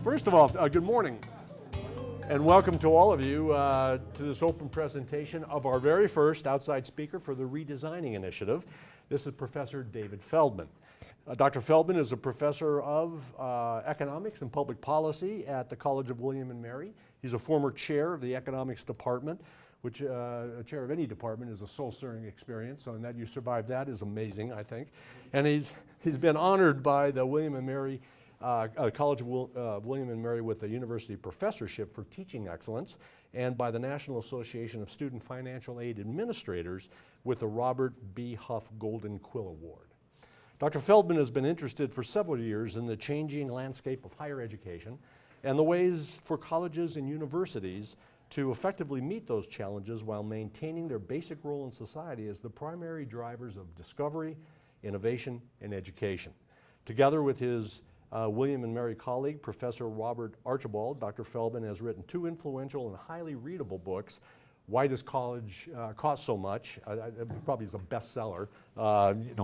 First of all, good morning, and welcome to all of you to this open presentation of our very first outside speaker for the Redesigning Initiative. This is Professor David Feldman. Dr. Feldman is a professor of economics and public policy at the College of William and Mary. He's a former chair of the economics department, which a chair of any department is a soul-stirring experience, so that you survived that is amazing, I think. And he's been honored by the William and Mary College of William and Mary with a university professorship for teaching excellence, and by the National Association of Student Financial Aid Administrators with the Robert B. Huff Golden Quill Award. Dr. Feldman has been interested for several years in the changing landscape of higher education and the ways for colleges and universities to effectively meet those challenges while maintaining their basic role in society as the primary drivers of discovery, innovation, and education. Together with his William and Mary colleague, Professor Robert Archibald, Dr. Feldman has written two influential and highly readable books. Why Does College Cost So Much? Probably is a bestseller,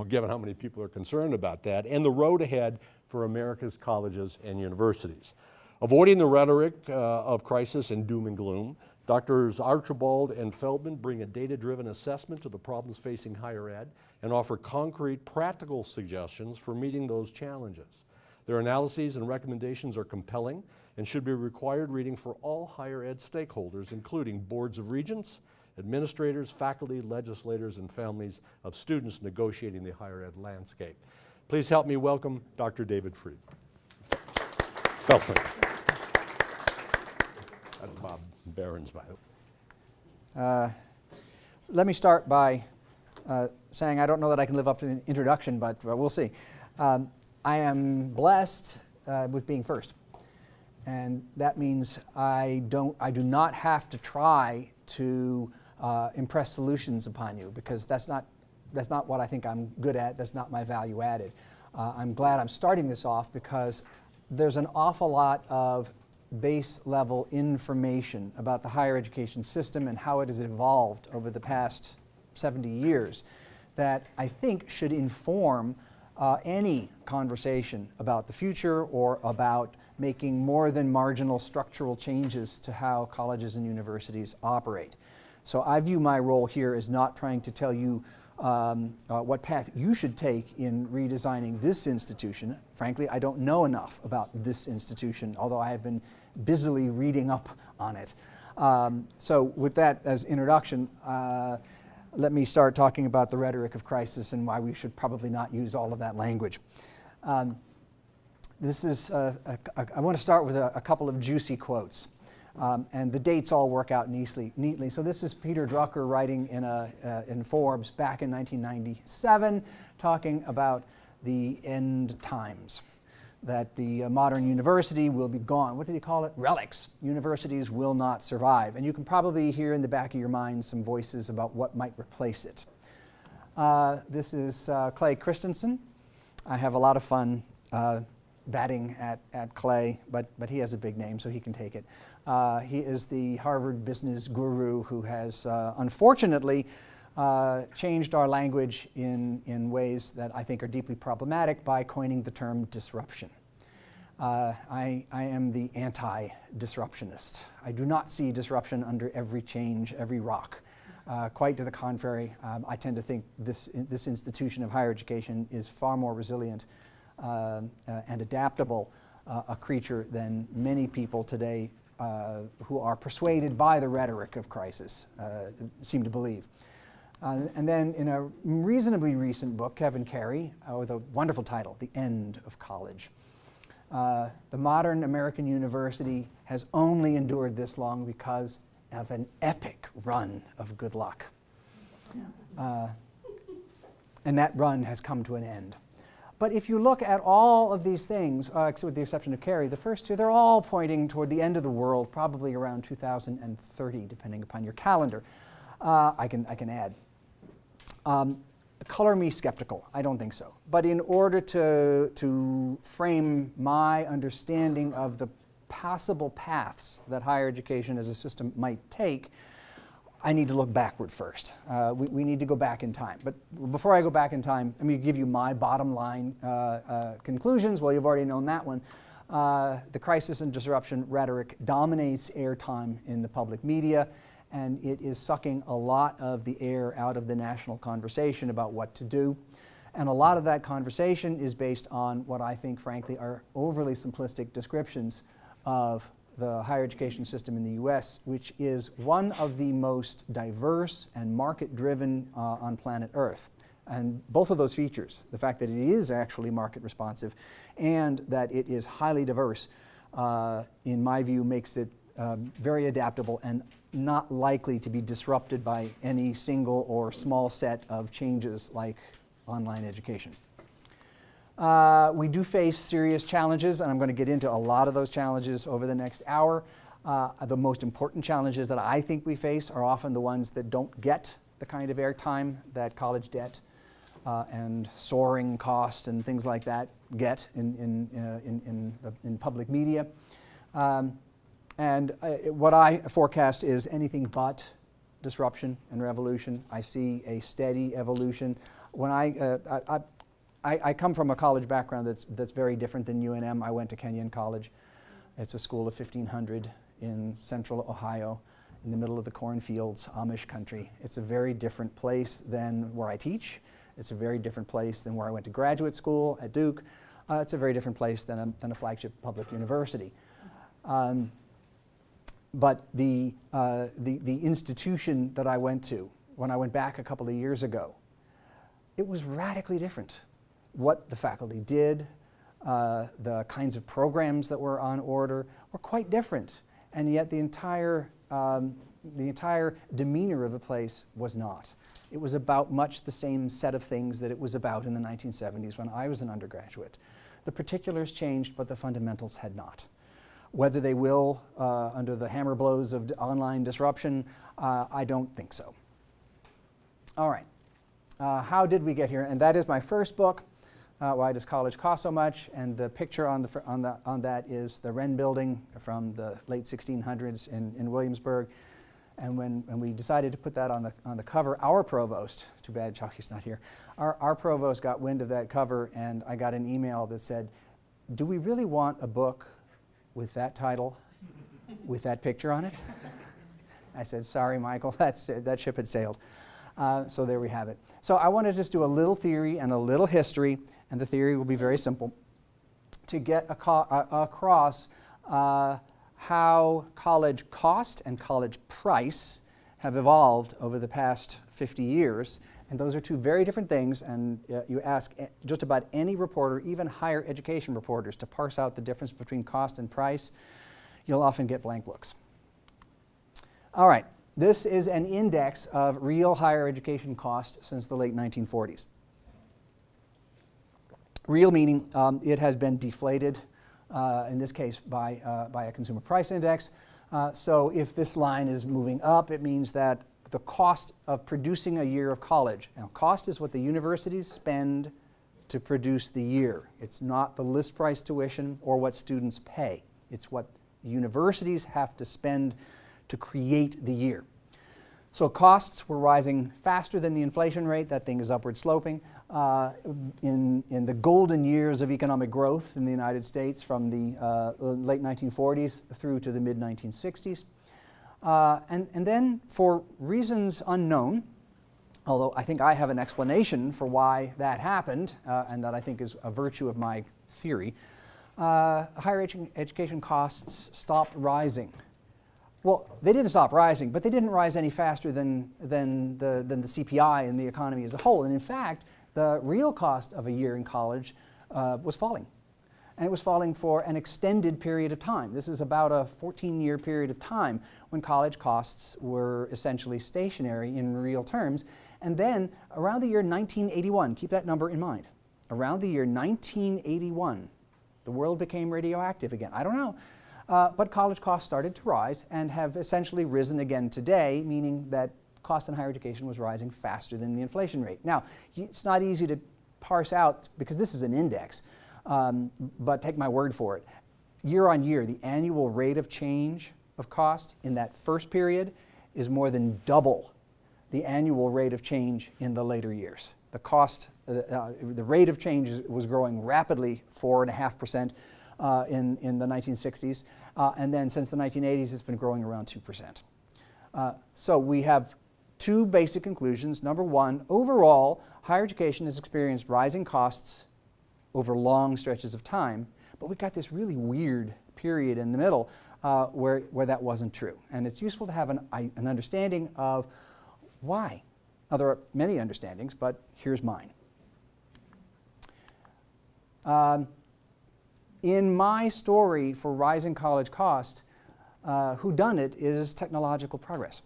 given how many people are concerned about that, and The Road Ahead for America's Colleges and Universities. Avoiding the rhetoric of crisis and doom and gloom, Drs. Archibald and Feldman bring a data-driven assessment to the problems facing higher ed and offer concrete, practical suggestions for meeting those challenges. Their analyses and recommendations are compelling and should be required reading for all higher ed stakeholders, including boards of regents, administrators, faculty, legislators, and families of students negotiating the higher ed landscape. Please help me welcome Dr. David Fried. Feldman. That's Bob Barron's bio. Let me start by saying I don't know that I can live up to the introduction, but we'll see. I am blessed with being first, and that means I do not have to try to impress solutions upon you, because that's not what I think I'm good at. That's not my value added. I'm glad I'm starting this off because there's an awful lot of base level information about the higher education system and how it has evolved over the past 70 years that I think should inform any conversation about the future or about making more than marginal structural changes to how colleges and universities operate. So I view my role here as not trying to tell you what path you should take in redesigning this institution. Frankly, I don't know enough about this institution, although I have been busily reading up on it. So with that as introduction, let me start talking about the rhetoric of crisis and why we should probably not use all of that language. I want to start with a couple of juicy quotes. And the dates all work out neatly. So this is Peter Drucker writing in Forbes back in 1997, talking about the end times, that the modern university will be gone. What did he call it? Relics. Universities will not survive. And you can probably hear in the back of your mind some voices about what might replace it. This is Clay Christensen. I have a lot of fun batting at Clay, but he has a big name, so he can take it. He is the Harvard business guru who has, unfortunately, changed our language in ways that I think are deeply problematic by coining the term disruption. I am the anti-disruptionist. I do not see disruption under every change, every rock. Quite to the contrary, I tend to think this institution of higher education is far more resilient and adaptable a creature than many people today who are persuaded by the rhetoric of crisis seem to believe. And then in a reasonably recent book, Kevin Carey, with a wonderful title, The End of College. The modern American university has only endured this long because of an epic run of good luck. And that run has come to an end. But if you look at all of these things, except with the exception of Carey, the first two, they're all pointing toward the end of the world, probably around 2030, depending upon your calendar. I can add. Color me skeptical. I don't think so. But in order to frame my understanding of the possible paths that higher education as a system might take, I need to look backward first. We need to go back in time. But before I go back in time, let me give you my bottom line conclusions. Well, you've already known that one. The crisis and disruption rhetoric dominates airtime in the public media, and it is sucking a lot of the air out of the national conversation about what to do. And a lot of that conversation is based on what I think, frankly, are overly simplistic descriptions of the higher education system in the US, which is one of the most diverse and market-driven on planet Earth. And both of those features, the fact that it is actually market responsive and that it is highly diverse, in my view, makes it very adaptable and not likely to be disrupted by any single or small set of changes like online education. We do face serious challenges, and I'm going to get into a lot of those challenges over the next hour. The most important challenges that I think we face are often the ones that don't get the kind of airtime that college debt and soaring costs and things like that get in public media. What I forecast is anything but disruption and revolution. I see a steady evolution. When I come from a college background that's very different than UNM. I went to Kenyon College. It's a school of 1,500 in central Ohio, in the middle of the cornfields, Amish country. It's a very different place than where I teach. It's a very different place than where I went to graduate school at Duke. It's a very different place than a flagship public university. But the institution that I went to, when I went back a couple of years ago, it was radically different. What the faculty did, the kinds of programs that were on order were quite different, and yet the entire demeanor of the place was not. It was about much the same set of things that it was about in the 1970s when I was an undergraduate. The particulars changed, but the fundamentals had not. Whether they will under the hammer blows of online disruption, I don't think so. All right. How did we get here? And that is my first book, Why Does College Cost So Much? And the picture on that is the Wren building from the late 1600s in Williamsburg. And when we decided to put that on the cover, our provost, too bad Chalky's not here, our provost got wind of that cover, and I got an email that said, "Do we really want a book with that title, with that picture on it?" I said, "Sorry, Michael, that ship had sailed." So there we have it. So I want to just do a little theory and a little history, and the theory will be very simple, to get across how college cost and college price have evolved over the past 50 years. And those are two very different things, and you ask just about any reporter, even higher education reporters, to parse out the difference between cost and price, you'll often get blank looks. All right. This is an index of real higher education cost since the late 1940s. Real meaning it has been deflated, in this case by a consumer price index. So if this line is moving up, it means that the cost of producing a year of college. Now, cost is what the universities spend to produce the year. It's not the list price tuition or what students pay. It's what universities have to spend to create the year. So costs were rising faster than the inflation rate. That thing is upward sloping. In the golden years of economic growth in the United States from the late 1940s through to the mid-1960s. And then for reasons unknown, although I think I have an explanation for why that happened, and that I think is a virtue of my theory, higher education costs stopped rising. Well, they didn't stop rising, but they didn't rise any faster than the CPI in the economy as a whole. And in fact, the real cost of a year in college was falling. And it was falling for an extended period of time. This is about a 14-year period of time when college costs were essentially stationary in real terms. And then around the year 1981, keep that number in mind, around the year 1981, the world became radioactive again. I don't know. But college costs started to rise and have essentially risen again today, meaning that cost in higher education was rising faster than the inflation rate. Now, it's not easy to parse out because this is an index, but take my word for it. Year on year, the annual rate of change of cost in that first period is more than double the annual rate of change in the later years. The rate of change was growing rapidly, 4.5%. in the 1960s. And then since the 1980s, it's been growing around 2%. So we have two basic conclusions. Number one, overall, higher education has experienced rising costs over long stretches of time, but we've got this really weird period in the middle where that wasn't true. And it's useful to have an understanding of why. Now, there are many understandings, but here's mine. In my story for rising college cost, whodunit is technological progress,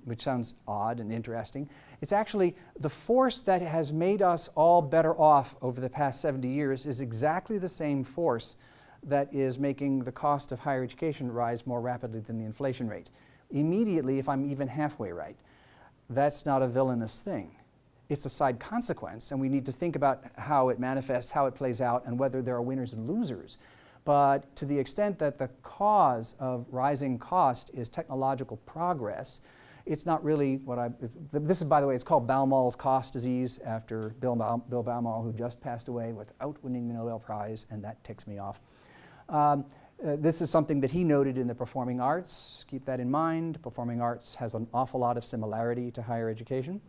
which sounds odd and interesting. It's actually the force that has made us all better off over the past 70 years is exactly the same force that is making the cost of higher education rise more rapidly than the inflation rate. Immediately, if I'm even halfway right, that's not a villainous thing. It's a side consequence, and we need to think about how it manifests, how it plays out, and whether there are winners and losers. But to the extent that the cause of rising cost is technological progress, it's not really this is, by the way, it's called Baumol's cost disease after Bill Baumol, who just passed away without winning the Nobel Prize, and that ticks me off. This is something that he noted in the performing arts. Keep that in mind. Performing arts has an awful lot of similarity to higher education.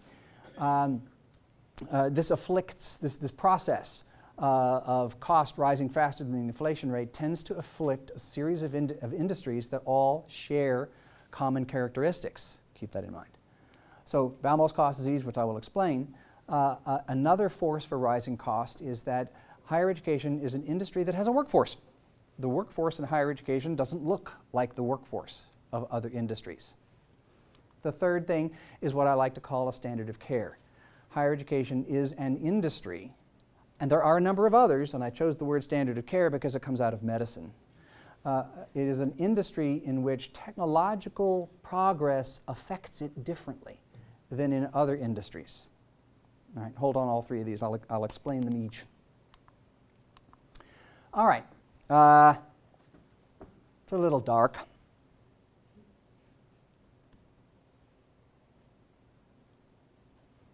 This afflicts, this process of cost rising faster than the inflation rate tends to afflict a series of industries that all share common characteristics. Keep that in mind. So Baumol's cost disease, which I will explain. Another force for rising cost is that higher education is an industry that has a workforce. The workforce in higher education doesn't look like the workforce of other industries. The third thing is what I like to call a standard of care. Higher education is an industry, and there are a number of others, and I chose the word standard of care because it comes out of medicine. It is an industry in which technological progress affects it differently than in other industries. All right, hold on all three of these. I'll explain them each. All right. It's a little dark.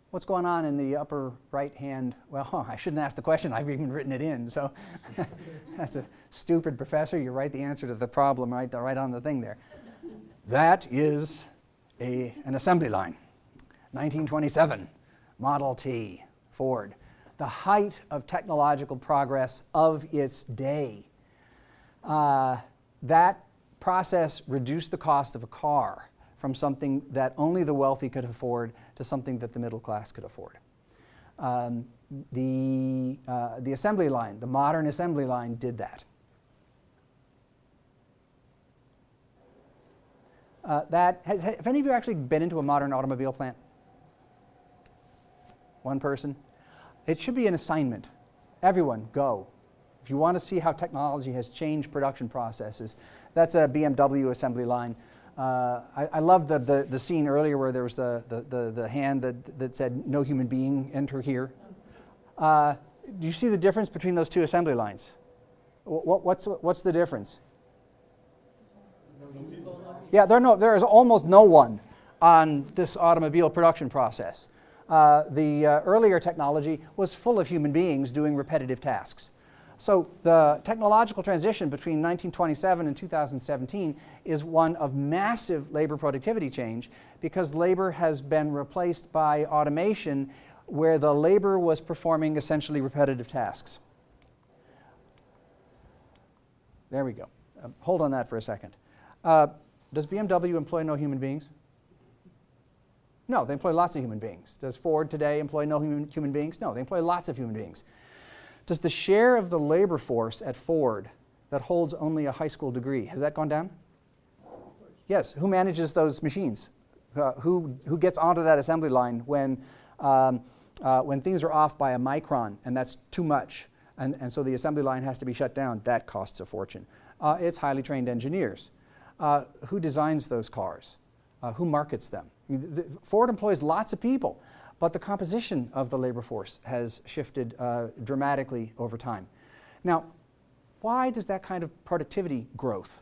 What's going on in the upper right hand? Well, I shouldn't ask the question. I've even written it in. So that's a stupid professor. You write the answer to the problem right on the thing there. That is an assembly line. 1927, Model T, Ford. The height of technological progress of its day. That process reduced the cost of a car from something that only the wealthy could afford to something that the middle class could afford. The assembly line, the modern assembly line, did that. Have any of you actually been into a modern automobile plant? One person? It should be an assignment. Everyone, go. If you want to see how technology has changed production processes, that's a BMW assembly line. I love the scene earlier where there was the hand that said, "No human being enter here." Do you see the difference between those two assembly lines? What's the difference? Yeah, there is almost no one on this automobile production process. The earlier technology was full of human beings doing repetitive tasks. So the technological transition between 1927 and 2017 is one of massive labor productivity change because labor has been replaced by automation where the labor was performing essentially repetitive tasks. There we go. Hold on that for a second. Does BMW employ no human beings? No, they employ lots of human beings. Does Ford today employ no human beings? No, they employ lots of human beings. Does the share of the labor force at Ford that holds only a high school degree, has that gone down? Yes. Who manages those machines? Who gets onto that assembly line when things are off by a micron and that's too much and so the assembly line has to be shut down? That costs a fortune. It's highly trained engineers. Who designs those cars? Who markets them? I mean, Ford employs lots of people, but the composition of the labor force has shifted dramatically over time. Now, why does that kind of productivity growth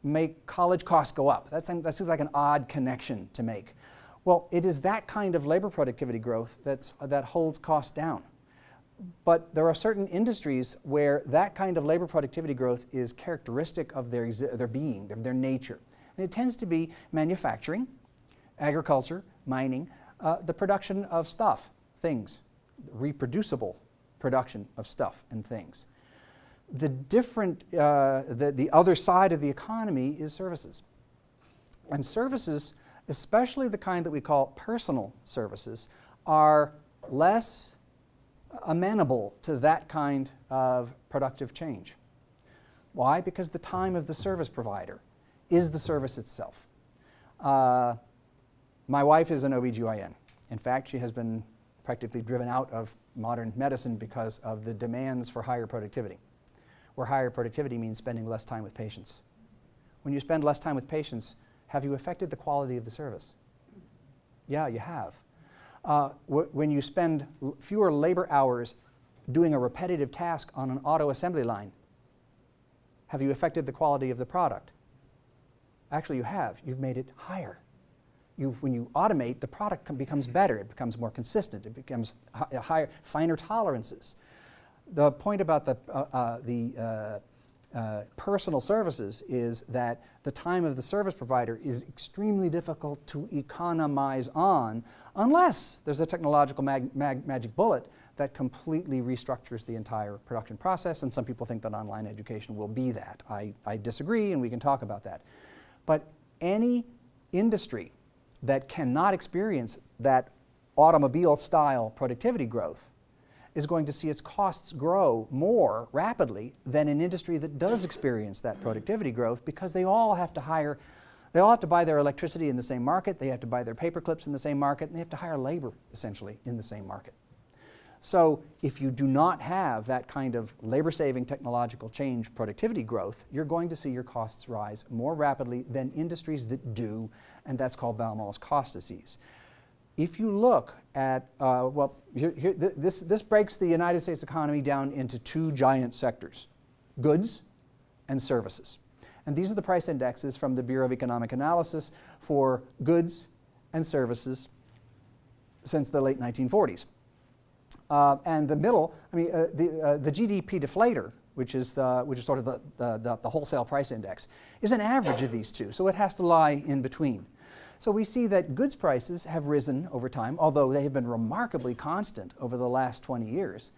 make college costs go up? That seems like an odd connection to make. Well, it is that kind of labor productivity growth that holds costs down. But there are certain industries where that kind of labor productivity growth is characteristic of their being, their nature. And it tends to be manufacturing, agriculture, mining, the production of stuff, things, reproducible production of stuff and things. The other side of the economy is services. And services, especially the kind that we call personal services, are less amenable to that kind of productive change. Why? Because the time of the service provider is the service itself. My wife is an OBGYN. In fact, she has been practically driven out of modern medicine because of the demands for higher productivity, where higher productivity means spending less time with patients. When you spend less time with patients, have you affected the quality of the service? Yeah, you have. When you spend fewer labor hours doing a repetitive task on an auto assembly line, have you affected the quality of the product? Actually, you have. You've made it higher. When you automate, the product becomes better. It becomes more consistent. It becomes higher, finer tolerances. The point about the personal services is that the time of the service provider is extremely difficult to economize on unless there's a technological magic bullet that completely restructures the entire production process, and some people think that online education will be that. I disagree, and we can talk about that. But any industry that cannot experience that automobile-style productivity growth is going to see its costs grow more rapidly than an industry that does experience that productivity growth, because they all have to buy their electricity in the same market, they have to buy their paper clips in the same market, and they have to hire labor, essentially, in the same market. So if you do not have that kind of labor-saving technological change productivity growth, you're going to see your costs rise more rapidly than industries that do, and that's called Baumol's cost disease. If you look at, this breaks the United States economy down into two giant sectors, goods and services. And these are the price indexes from the Bureau of Economic Analysis for goods and services since the late 1940s. And the middle, the GDP deflator, which is sort of the wholesale price index, is an average of these two, so it has to lie in between. So we see that goods prices have risen over time, although they have been remarkably constant over the last 20 years.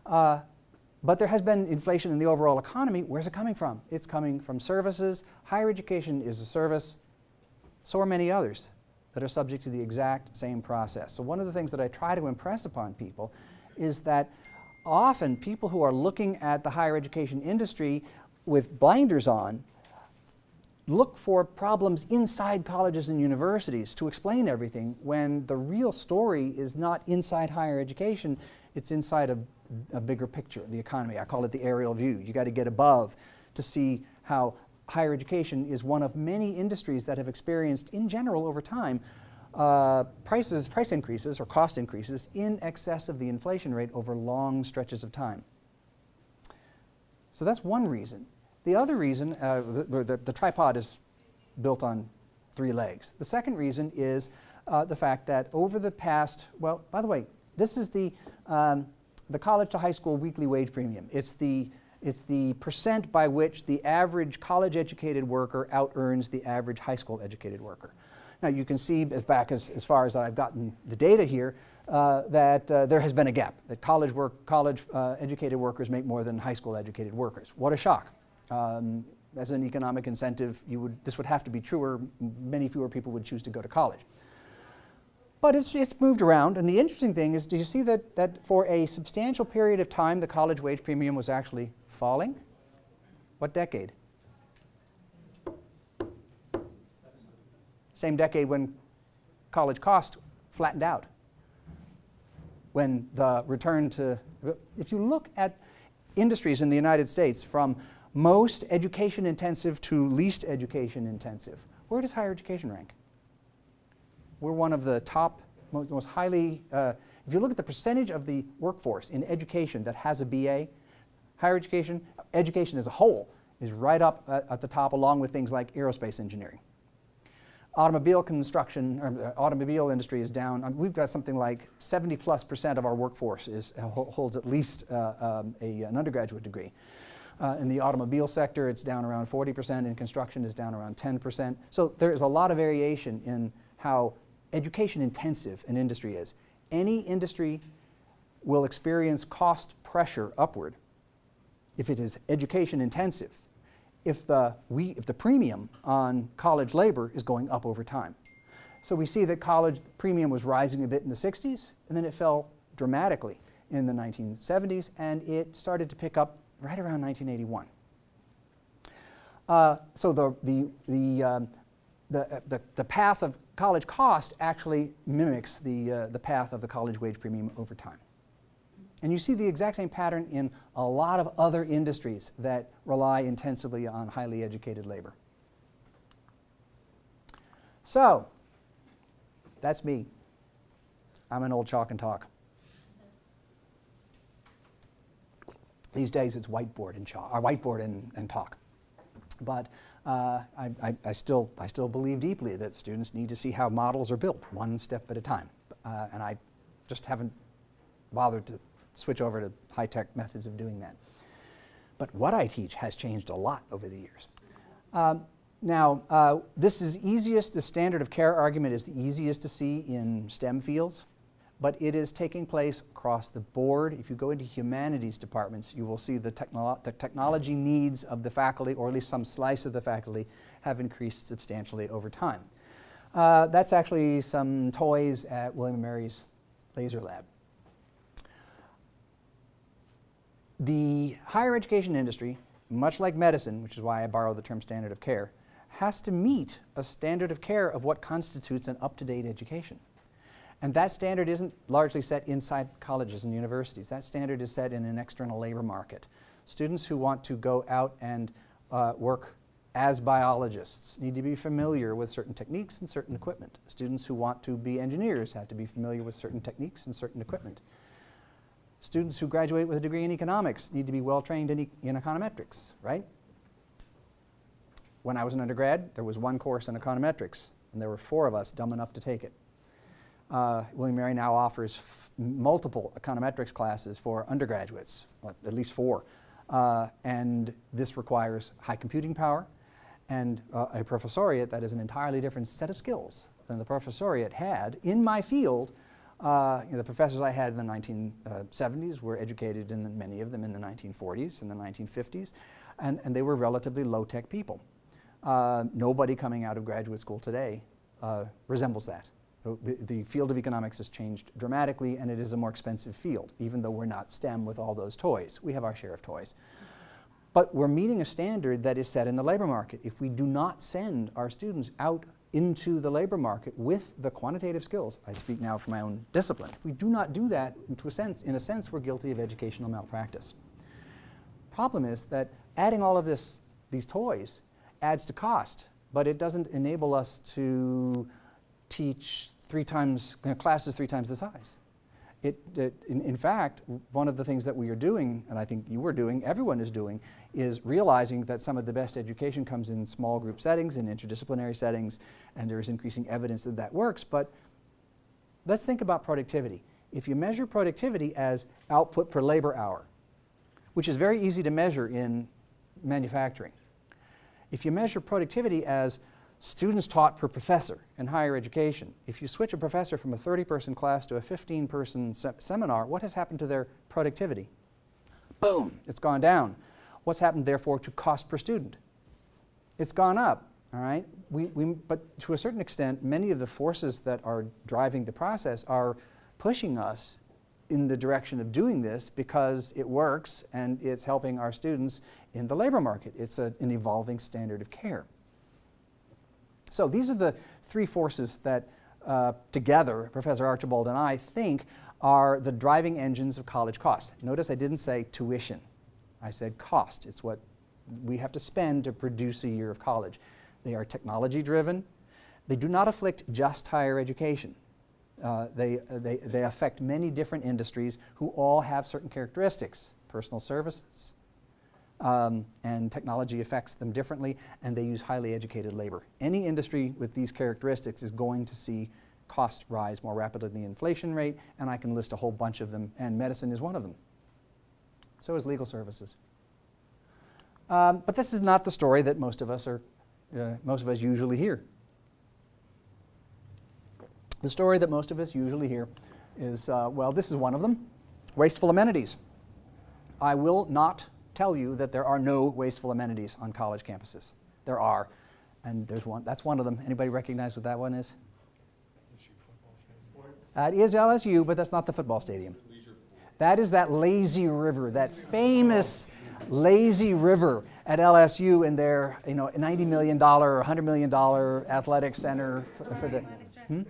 But there has been inflation in the overall economy. Where's it coming from? It's coming from services. Higher education is a service. So are many others that are subject to the exact same process. So one of the things that I try to impress upon people is that often people who are looking at the higher education industry with blinders on look for problems inside colleges and universities to explain everything, when the real story is not inside higher education, it's inside a bigger picture, the economy. I call it the aerial view. You got to get above to see how higher education is one of many industries that have experienced, in general, over time, price increases or cost increases in excess of the inflation rate over long stretches of time. So that's one reason. The other reason, the tripod is built on three legs. The second reason is the fact that over the past, well, by the way, this is the college to high school weekly wage premium. It's the percent by which the average college-educated worker out-earns the average high school-educated worker. Now you can see, back as far as I've gotten the data here, that there has been a gap, that college-educated workers make more than high school-educated workers. What a shock. As an economic incentive, this would have to be true, or many fewer people would choose to go to college. But it's moved around, and the interesting thing is, do you see that for a substantial period of time the college wage premium was actually falling? What decade? Same decade when college cost flattened out. When the return to, if you look at industries in the United States from most education intensive to least education intensive, where does higher education rank? We're one of the top, most highly, if you look at the percentage of the workforce in education that has a BA, higher education as a whole is right up at the top, along with things like aerospace engineering. Automobile construction, or automobile industry is down. We've got something like 70+% of our workforce holds at least an undergraduate degree. In the automobile sector, it's down around 40%. In construction, it's down around 10%. So there is a lot of variation in how education intensive an industry is. Any industry will experience cost pressure upward if it is education intensive, if the premium on college labor is going up over time. So we see that college premium was rising a bit in the 60s, and then it fell dramatically in the 1970s, and it started to pick up right around 1981. So the path of college cost actually mimics the path of the college wage premium over time. And you see the exact same pattern in a lot of other industries that rely intensively on highly educated labor. So, that's me. I'm an old chalk and talk. These days it's whiteboard and chalk, or whiteboard and talk. But I still believe deeply that students need to see how models are built, one step at a time. And I just haven't bothered to switch over to high-tech methods of doing that. But what I teach has changed a lot over the years. This is easiest, the standard of care argument is the easiest to see in STEM fields, but it is taking place across the board. If you go into humanities departments, you will see the technology needs of the faculty, or at least some slice of the faculty, have increased substantially over time. That's actually some toys at William & Mary's Laser Lab. The higher education industry, much like medicine, which is why I borrow the term standard of care, has to meet a standard of care of what constitutes an up-to-date education. And that standard isn't largely set inside colleges and universities. That standard is set in an external labor market. Students who want to go out and work as biologists need to be familiar with certain techniques and certain equipment. Students who want to be engineers have to be familiar with certain techniques and certain equipment. Students who graduate with a degree in economics need to be well trained in econometrics, right? When I was an undergrad, there was one course in econometrics, and there were 4 of us dumb enough to take it. William & Mary now offers multiple econometrics classes for undergraduates, at least 4. And this requires high computing power and a professoriate that is an entirely different set of skills than the professoriate had in my field. The professors I had in the 1970s were educated, many of them, in the 1940s and the 1950s, and they were relatively low-tech people. Nobody coming out of graduate school today resembles that. The field of economics has changed dramatically, and it is a more expensive field, even though we're not STEM with all those toys. We have our share of toys. But we're meeting a standard that is set in the labor market. If we do not send our students out into the labor market with the quantitative skills, I speak now from my own discipline, if we do not do that, in a sense, we're guilty of educational malpractice. Problem is that adding all of these toys adds to cost, but it doesn't enable us to teach classes 3 times the size. In fact, one of the things that we are doing, and I think you were doing, everyone is doing, is realizing that some of the best education comes in small group settings, in interdisciplinary settings, and there is increasing evidence that that works. But let's think about productivity. If you measure productivity as output per labor hour, which is very easy to measure in manufacturing, if you measure productivity as students taught per professor in higher education, if you switch a professor from a 30-person class to a 15-person seminar, what has happened to their productivity? Boom, it's gone down. What's happened, therefore, to cost per student? It's gone up, all right? But to a certain extent, many of the forces that are driving the process are pushing us in the direction of doing this because it works and it's helping our students in the labor market. It's an evolving standard of care. So these are the 3 forces that together, Professor Archibald and I think are the driving engines of college cost. Notice I didn't say tuition. I said cost. It's what we have to spend to produce a year of college. They are technology driven. They do not afflict just higher education. They affect many different industries who all have certain characteristics. Personal services, and technology affects them differently, and they use highly educated labor. Any industry with these characteristics is going to see cost rise more rapidly than the inflation rate, and I can list a whole bunch of them, and medicine is one of them. So is legal services. But this is not the story that most of us usually hear. The story that most of us usually hear is, well, this is one of them, wasteful amenities. I will not tell you that there are no wasteful amenities on college campuses. There are, and there's one. That's one of them. Anybody recognize what that one is? That is LSU, but that's not the football stadium. That is that lazy river, that famous lazy river at LSU in their $90 million or $100 million athletic center for the. I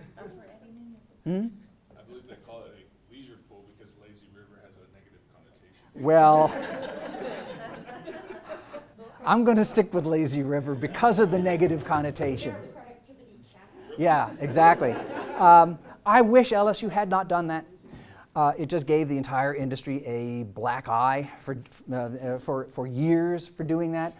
believe they call it a leisure pool because lazy river has a negative connotation. Well, I'm going to stick with lazy river because of the negative connotation. Yeah, exactly. I wish LSU had not done that. It just gave the entire industry a black eye for years for doing that.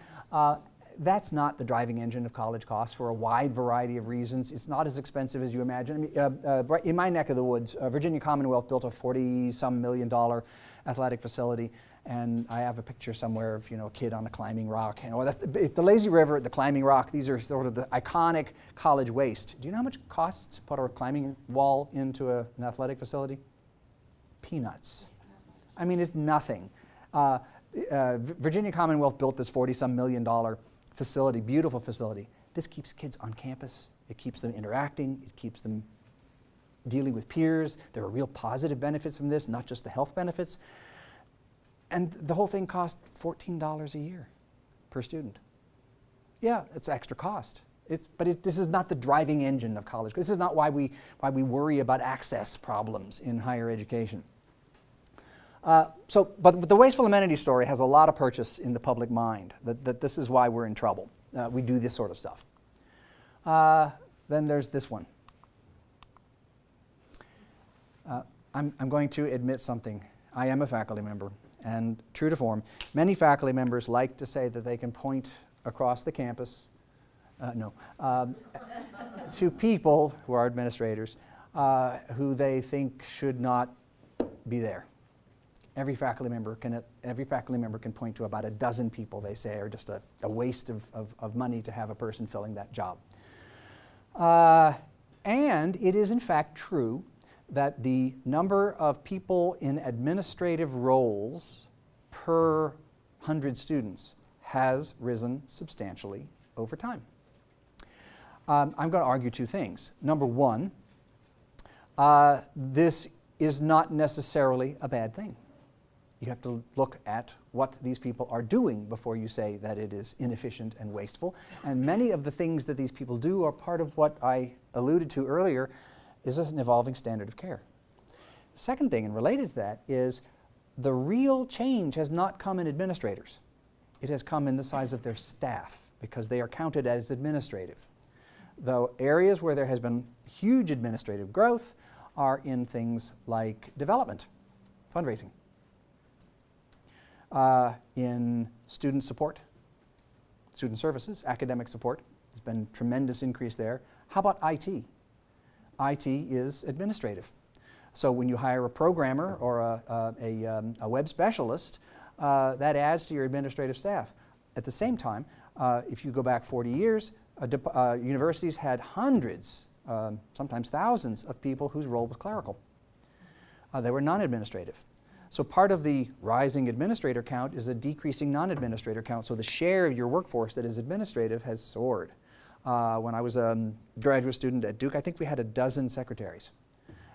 That's not the driving engine of college costs for a wide variety of reasons. It's not as expensive as you imagine. I mean, in my neck of the woods, Virginia Commonwealth built a $40-some million athletic facility, and I have a picture somewhere of a kid on a climbing rock. That's the lazy river, the climbing rock. These are sort of the iconic college waste. Do you know how much it costs to put a climbing wall into an athletic facility? Peanuts. I mean, it's nothing. Virginia Commonwealth built this $40-some million facility, beautiful facility. This keeps kids on campus. It keeps them interacting. It keeps them dealing with peers. There are real positive benefits from this, not just the health benefits. And the whole thing cost $14 a year per student. Yeah, it's extra cost. This is not the driving engine of college. This is not why we worry about access problems in higher education. But the wasteful amenities story has a lot of purchase in the public mind, that this is why we're in trouble. We do this sort of stuff. Then there's this one. I'm going to admit something. I am a faculty member, and true to form, many faculty members like to say that they can point across the campus to people who are administrators who they think should not be there. Every faculty member can point to about a dozen people they say are just a waste of money to have a person filling that job. And it is in fact true that the number of people in administrative roles per 100 students has risen substantially over time. I'm going to argue two things. Number one, this is not necessarily a bad thing. You have to look at what these people are doing before you say that it is inefficient and wasteful. And many of the things that these people do are part of what I alluded to earlier is an evolving standard of care. The second thing, and related to that, is the real change has not come in administrators. It has come in the size of their staff, because they are counted as administrative. Though areas where there has been huge administrative growth are in things like development, fundraising, in student support, student services, academic support. There's been tremendous increase there. How about IT? IT is administrative. So when you hire a programmer or a web specialist, that adds to your administrative staff. At the same time, if you go back 40 years, universities had hundreds, sometimes thousands of people whose role was clerical. They were non-administrative. So part of the rising administrator count is a decreasing non-administrator count. So the share of your workforce that is administrative has soared. When I was a graduate student at Duke, I think we had a dozen secretaries.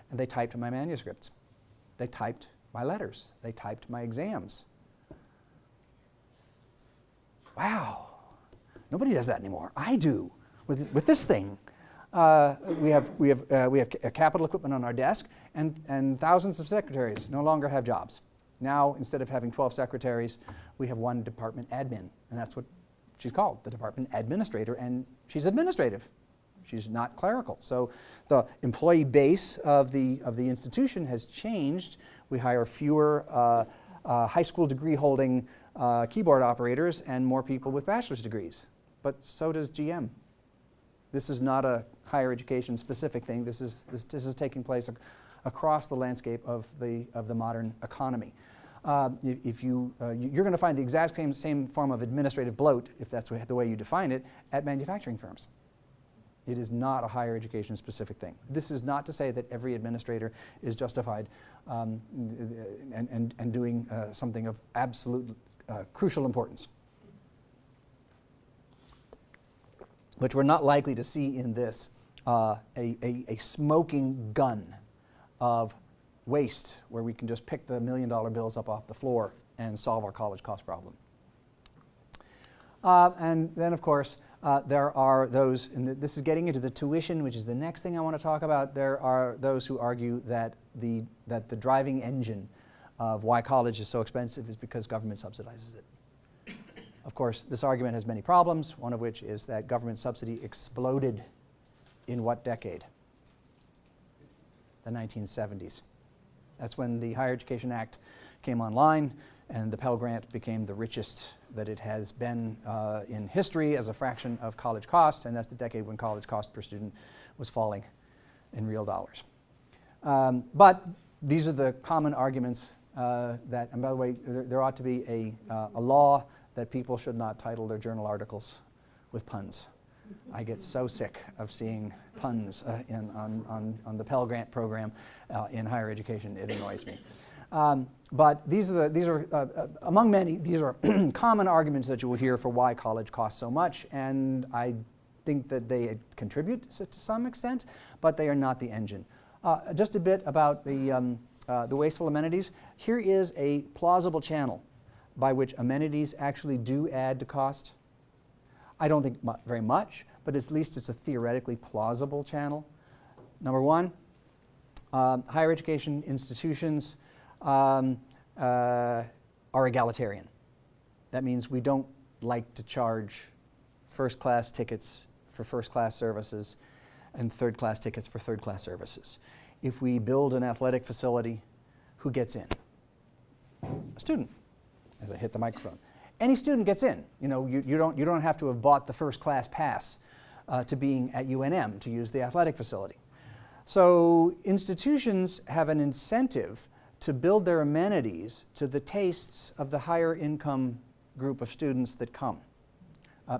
And they typed my manuscripts. They typed my letters. They typed my exams. Wow. Nobody does that anymore. I do with this thing. We have capital equipment on our desk, and thousands of secretaries no longer have jobs. Now, instead of having 12 secretaries, we have one department admin, and that's what she's called, the department administrator, and she's administrative. She's not clerical. So the employee base of the institution has changed. We hire fewer high school degree holding keyboard operators and more people with bachelor's degrees. But so does GM. This is not a higher education specific thing. This is taking place across the landscape of the modern economy. You're going to find the exact same form of administrative bloat, if that's the way you define it, at manufacturing firms. It is not a higher education specific thing. This is not to say that every administrator is justified and doing something of absolute crucial importance, which we're not likely to see in this a smoking gun of waste where we can just pick the $1 million bills up off the floor and solve our college cost problem. And then, of course, there are those, and this is getting into the tuition, which is the next thing I want to talk about. There are those who argue that the driving engine of why college is so expensive is because government subsidizes it. Of course, this argument has many problems, one of which is that government subsidy exploded in what decade? The 1970s. That's when the Higher Education Act came online, and the Pell Grant became the richest that it has been in history as a fraction of college costs, and that's the decade when college cost per student was falling in real dollars. But these are the common arguments that, and by the way, there ought to be a law that people should not title their journal articles with puns. I get so sick of seeing puns on the Pell Grant program in higher education. It annoys me. But these are among many, these are common arguments that you will hear for why college costs so much, and I think that they contribute to some extent, but they are not the engine. Just a bit about the wasteful amenities. Here is a plausible channel by which amenities actually do add to cost. I don't think very much, but at least it's a theoretically plausible channel. Number one, higher education institutions are egalitarian. That means we don't like to charge first-class tickets for first-class services and third-class tickets for third-class services. If we build an athletic facility, who gets in? A student, as I hit the microphone. Any student gets in. You know, you don't have to have bought the first-class pass to being at UNM to use the athletic facility. So institutions have an incentive to build their amenities to the tastes of the higher income group of students that come,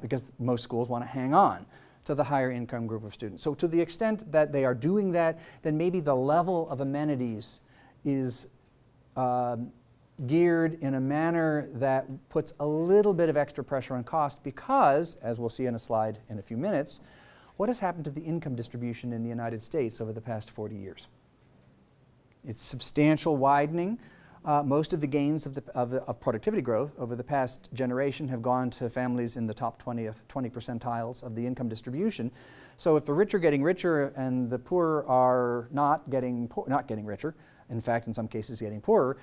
because most schools want to hang on to the higher income group of students. So to the extent that they are doing that, then maybe the level of amenities is geared in a manner that puts a little bit of extra pressure on cost because, as we'll see in a slide in a few minutes, what has happened to the income distribution in the United States over the past 40 years? It's substantial widening. Most of the gains of productivity growth over the past generation have gone to families in the top 20 percentiles of the income distribution. So if the rich are getting richer and the poor are not getting richer, in fact, in some cases getting poorer,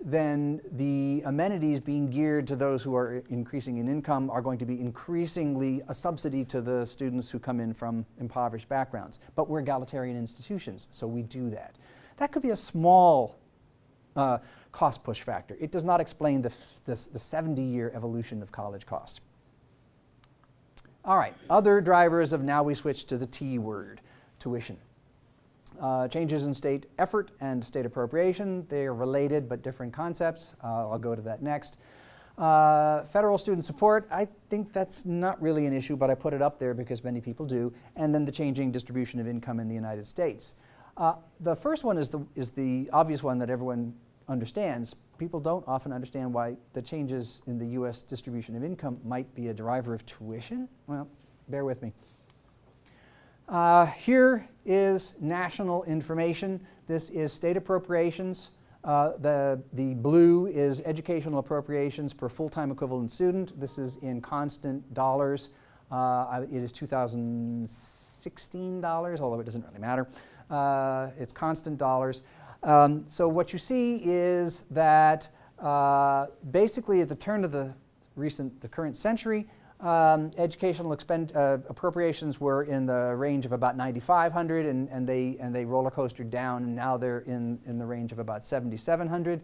then the amenities being geared to those who are increasing in income are going to be increasingly a subsidy to the students who come in from impoverished backgrounds. But we're egalitarian institutions, so we do that. That could be a small cost push factor. It does not explain the 70-year evolution of college costs. All right, other drivers of now we switch to the T word, tuition. Changes in state effort and state appropriation. They are related but different concepts. I'll go to that next. Federal student support, I think that's not really an issue, but I put it up there because many people do. And then the changing distribution of income in the United States. The first one is the obvious one that everyone understands. People don't often understand why the changes in the U.S. distribution of income might be a driver of tuition. Well, bear with me. Here is national information. This is state appropriations. The blue is educational appropriations per full-time equivalent student. This is in constant dollars. It is 2016 dollars, although it doesn't really matter. It's constant dollars. So what you see is that basically at the turn of the current century, educational appropriations were in the range of about $9,500, and they roller coastered down, and now they're in the range of about $7,700.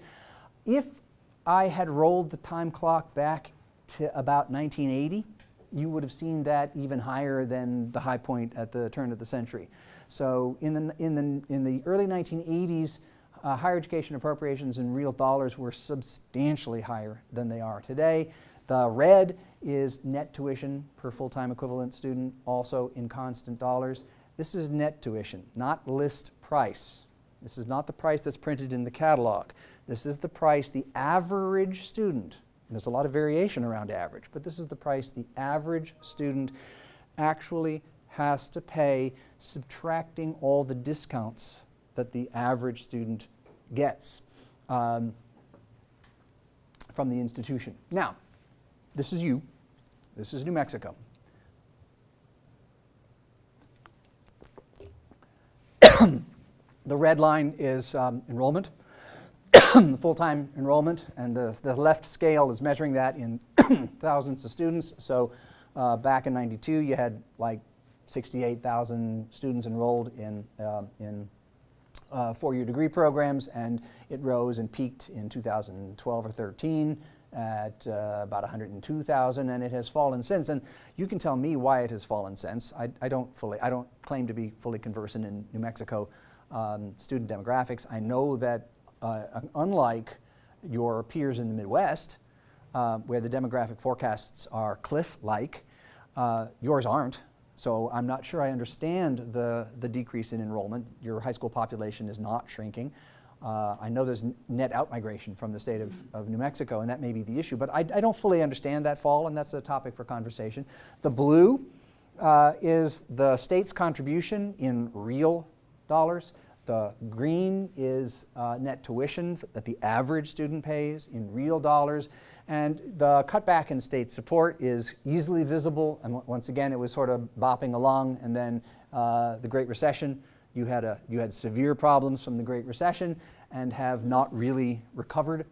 If I had rolled the time clock back to about 1980, you would have seen that even higher than the high point at the turn of the century. So in the early 1980s, higher education appropriations in real dollars were substantially higher than they are today. The red is net tuition per full-time equivalent student, also in constant dollars. This is net tuition, not list price. This is not the price that's printed in the catalog. This is the price the average student, and there's a lot of variation around average, but this is the price the average student actually has to pay, subtracting all the discounts that the average student gets from the institution. Now, this is you. This is New Mexico. The red line is enrollment, full-time enrollment, and the left scale is measuring that in thousands of students. So back in '92, you had like 68,000 students enrolled in four-year degree programs, and it rose and peaked in 2012 or 13 at about 102,000, and it has fallen since. And you can tell me why it has fallen since. I don't claim to be fully conversant in New Mexico student demographics. I know that unlike your peers in the Midwest, where the demographic forecasts are cliff-like, yours aren't. So I'm not sure I understand the decrease in enrollment. Your high school population is not shrinking. I know there's net outmigration from the state of New Mexico, and that may be the issue, but I don't fully understand that fall, and that's a topic for conversation. The blue is the state's contribution in real dollars. The green is net tuition that the average student pays in real dollars. And the cutback in state support is easily visible. And once again, it was sort of bopping along. And then the Great Recession, you had severe problems from the Great Recession and have not really recovered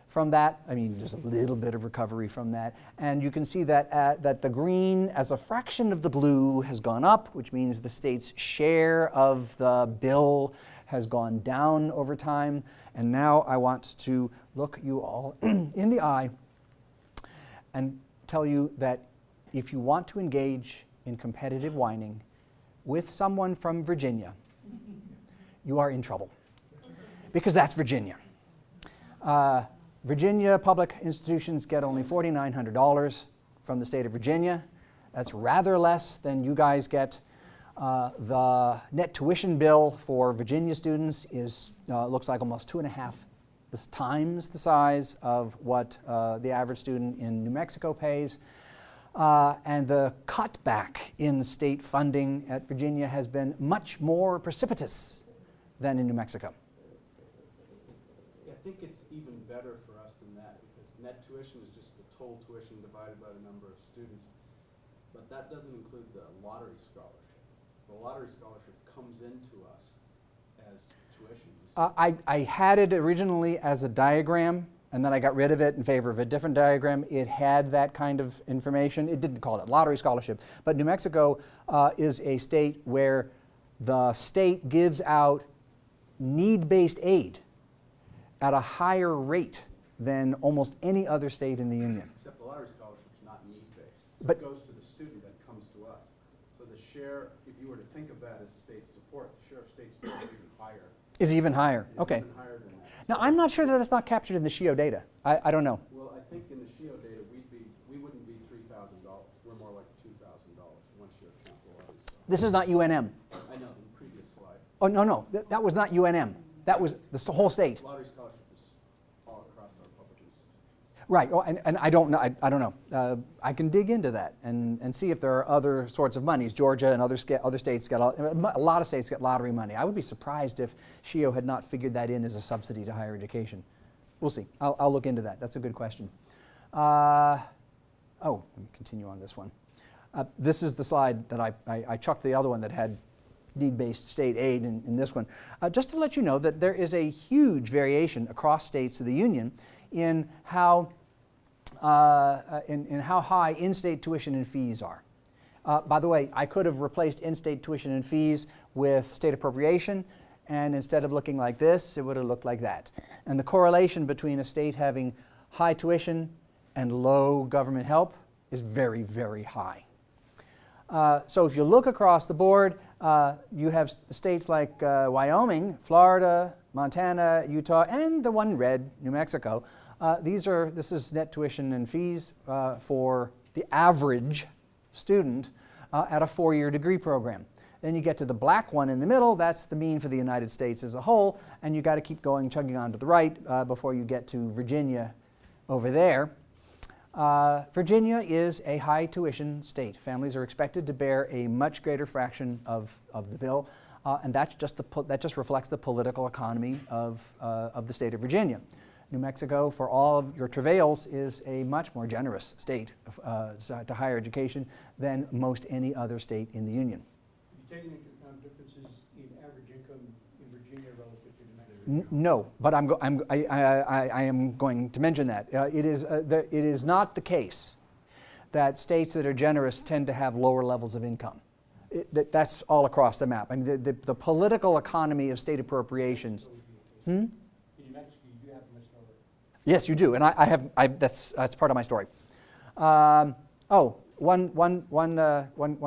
from that. I mean, there's a little bit of recovery from that. And you can see that, that the green, as a fraction of the blue, has gone up, which means the state's share of the bill has gone down over time. And now I want to look you all in the eye and tell you that if you want to engage in competitive whining with someone from Virginia, you are in trouble, because that's Virginia. Virginia public institutions get only $4,900 from the state of Virginia. That's rather less than you guys get. The net tuition bill for Virginia students is looks like almost 2.5 times the size of what the average student in New Mexico pays. And the cutback in state funding at Virginia has been much more precipitous than in New Mexico. I think it's even better for us than that, because net tuition is just the total tuition divided by the number of students. But that doesn't include the lottery scholarship. So the lottery scholarship comes into us as tuition. I had it originally as a diagram, and then I got rid of it in favor of a different diagram. It had that kind of information. It didn't call it lottery scholarship. But New Mexico is a state where the state gives out need-based aid at a higher rate than almost any other state in the union. Except the lottery scholarship's not need-based. So But it goes to the student that comes to us. So the share, if you were to think of that as state support, the share of state support is even higher. Is even higher. It's Okay. even higher than that. Now, I'm not sure that it's not captured in the SHIO data. I don't know. Well, I think in the SHIO data, we wouldn't be $3,000. We're more like $2,000 once you account for lottery scholarship. This is not UNM. I know, in the previous slide. Oh, no. That was not UNM. That was the whole state. Lottery scholarship is all across our public institutions. Right. Oh, and I don't know. I don't know. I can dig into that and see if there are other sorts of monies. Georgia and other states get a lot of states get lottery money. I would be surprised if SHIO had not figured that in as a subsidy to higher education. We'll see. I'll look into that. That's a good question. Let me continue on this one. This is the slide that I chucked the other one that had need-based state aid in this one. Just to let you know that there is a huge variation across states of the union in how high in-state tuition and fees are. By the way, I could have replaced in-state tuition and fees with state appropriation, and instead of looking like this, it would have looked like that. And the correlation between a state having high tuition and low government help is very, very high. So if you look across the board, you have states like Wyoming, Florida, Montana, Utah, and the one red, New Mexico. This is net tuition and fees for the average student at a 4-year degree program. Then you get to the black one in the middle. That's the mean for the United States as a whole, and you got to keep going, chugging on to the right before you get to Virginia over there. Virginia is a high tuition state. Families are expected to bear a much greater fraction of the bill, and that just reflects the political economy of the state of Virginia. New Mexico, for all of your travails, is a much more generous state to higher education than most any other state in the Union. Have you taken into account differences in average income in Virginia relative to New Mexico? No, but I am going to mention that. It is not the case that states that are generous tend to have lower levels of income. That's all across the map. I mean, the political economy of state appropriations. In New Mexico, you do have much lower. Yes, you do, and that's part of my story. One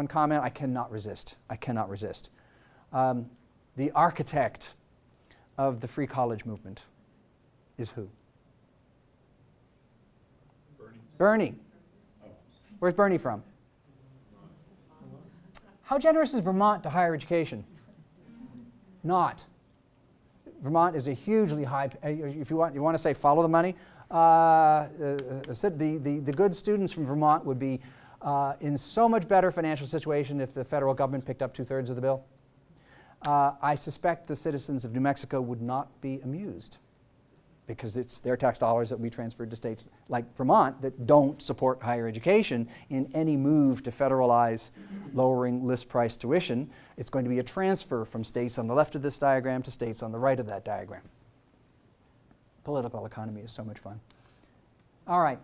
comment I cannot resist. The architect of the free college movement is who? Bernie. Where's Bernie from? How generous is Vermont to higher education? Not. Vermont is a hugely high, if you want to say follow the money, the good students from Vermont would be in so much better financial situation if the federal government picked up 2/3 of the bill. I suspect the citizens of New Mexico would not be amused because it's their tax dollars that we transferred to states like Vermont that don't support higher education in any move to federalize lowering list price tuition. It's going to be a transfer from states on the left of this diagram to states on the right of that diagram. Political economy is so much fun. All right,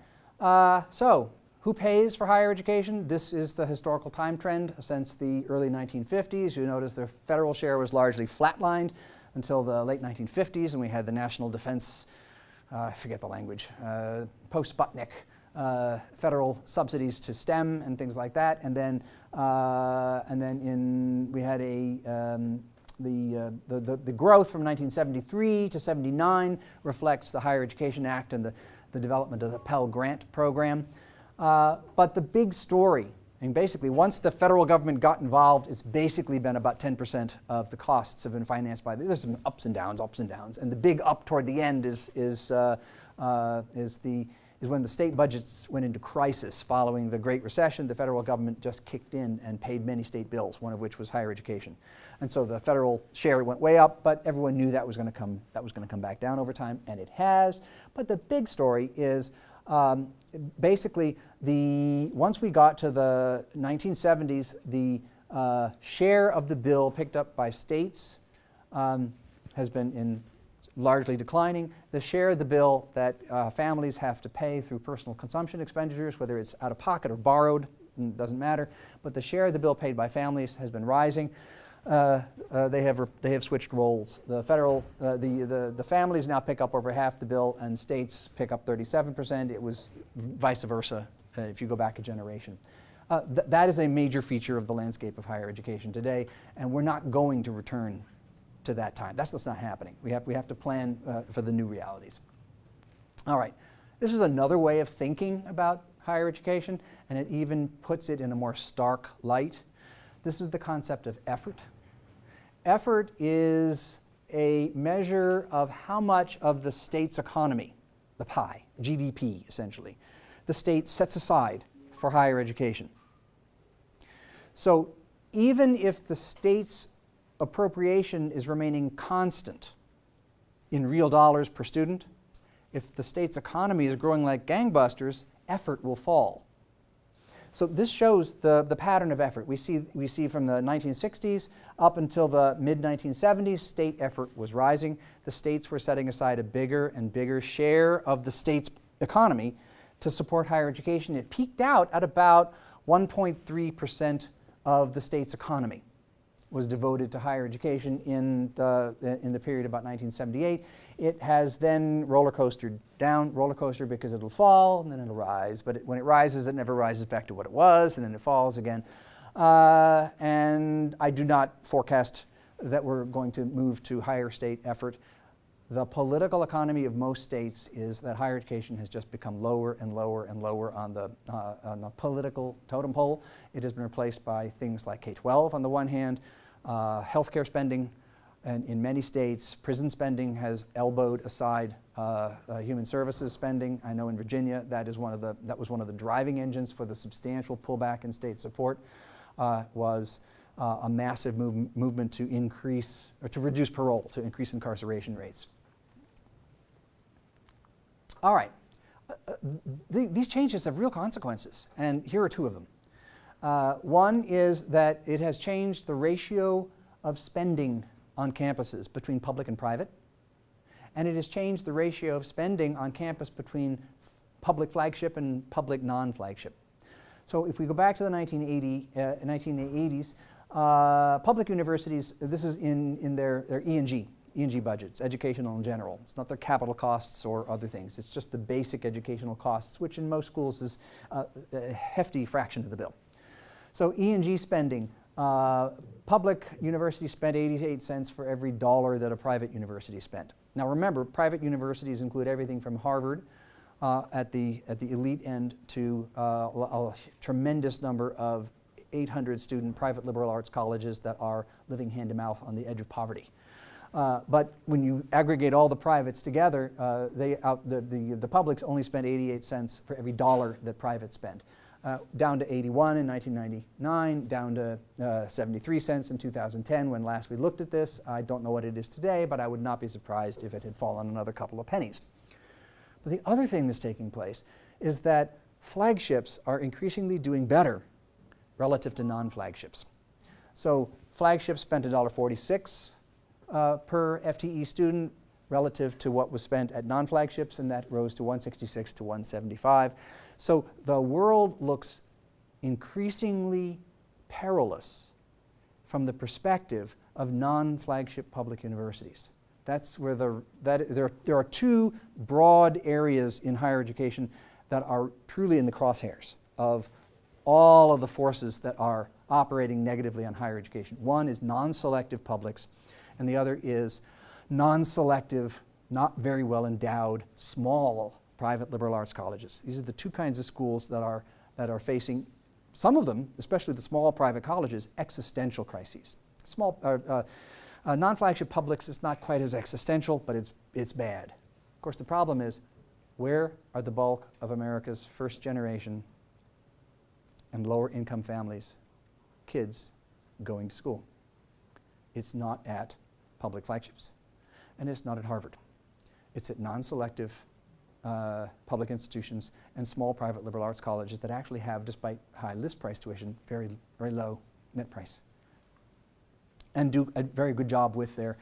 so who pays for higher education? This is the historical time trend since the early 1950s. You notice the federal share was largely flatlined until the late 1950s, and we had the national defense, I forget the language, post-Sputnik, federal subsidies to STEM and things like that, and then we had the growth from 1973 to 79 reflects the Higher Education Act and the development of the Pell Grant program. But the big story, and basically once the federal government got involved, it's basically been about 10% of the costs have been financed by, there's some ups and downs, and the big up toward the end is when the state budgets went into crisis following the Great Recession. The federal government just kicked in and paid many state bills, one of which was higher education. And so the federal share went way up, but everyone knew that was going to come back down over time, and it has. But the big story is basically once we got to the 1970s, the share of the bill picked up by states has been largely declining. The share of the bill that families have to pay through personal consumption expenditures, whether it's out of pocket or borrowed, doesn't matter, but the share of the bill paid by families has been rising. They have switched roles. The families now pick up over half the bill, and states pick up 37%. It was vice versa if you go back a generation. That is a major feature of the landscape of higher education today, and we're not going to return to that time. That's not happening. We have to plan for the new realities. All right, this is another way of thinking about higher education, and it even puts it in a more stark light. This is the concept of effort. Effort is a measure of how much of the state's economy, the pie, GDP essentially, the state sets aside for higher education. So even if the state's appropriation is remaining constant in real dollars per student, if the state's economy is growing like gangbusters, effort will fall. So this shows the pattern of effort. We see from the 1960s up until the mid-1970s, state effort was rising. The states were setting aside a bigger and bigger share of the state's economy to support higher education. It peaked out at about 1.3% of the state's economy was devoted to higher education in the period about 1978. It has then roller coastered down, roller coaster because it'll fall and then it'll rise. But when it rises, it never rises back to what it was, and then it falls again. And I do not forecast that we're going to move to higher state effort. The political economy of most states is that higher education has just become lower and lower and lower on the political totem pole. It has been replaced by things like K-12 on the one hand, healthcare spending, and in many states, prison spending has elbowed aside human services spending. I know in Virginia that was one of the driving engines for the substantial pullback in state support. Was a massive movement to increase or to reduce parole, to increase incarceration rates. All right, these changes have real consequences, and here are two of them. One is that it has changed the ratio of spending on campuses between public and private, and it has changed the ratio of spending on campus between public flagship and public non-flagship. So if we go back to the 1980s, public universities, this is in their E&G budgets, educational in general. It's not their capital costs or other things. It's just the basic educational costs, which in most schools is a hefty fraction of the bill. So E&G spending, public universities spent 88 cents for every dollar that a private university spent. Now remember, private universities include everything from Harvard at the elite end to a tremendous number of 800 student private liberal arts colleges that are living hand to mouth on the edge of poverty. But when you aggregate all the privates together, the publics only spent 88 cents for every dollar that privates spent. Down to 81 in 1999, down to 73 cents in 2010 when last we looked at this. I don't know what it is today, but I would not be surprised if it had fallen another couple of pennies. But the other thing that's taking place is that flagships are increasingly doing better relative to non-flagships. So flagships spent $1.46 per FTE student relative to what was spent at non-flagships, and that rose to $1.66 to $1.75. So the world looks increasingly perilous from the perspective of non-flagship public universities. That's where there are two broad areas in higher education that are truly in the crosshairs of all of the forces that are operating negatively on higher education. One is non-selective publics, and the other is non-selective, not very well endowed, small private liberal arts colleges. These are the two kinds of schools that are facing, some of them, especially the small private colleges, existential crises. Non-flagship publics is not quite as existential, but it's bad. Of course, the problem is, where are the bulk of America's first generation and lower income families, kids, going to school? It's not at public flagships, and it's not at Harvard. It's at non-selective public institutions and small private liberal arts colleges that actually have, despite high list price tuition, very, very low net price, and do a very good job with their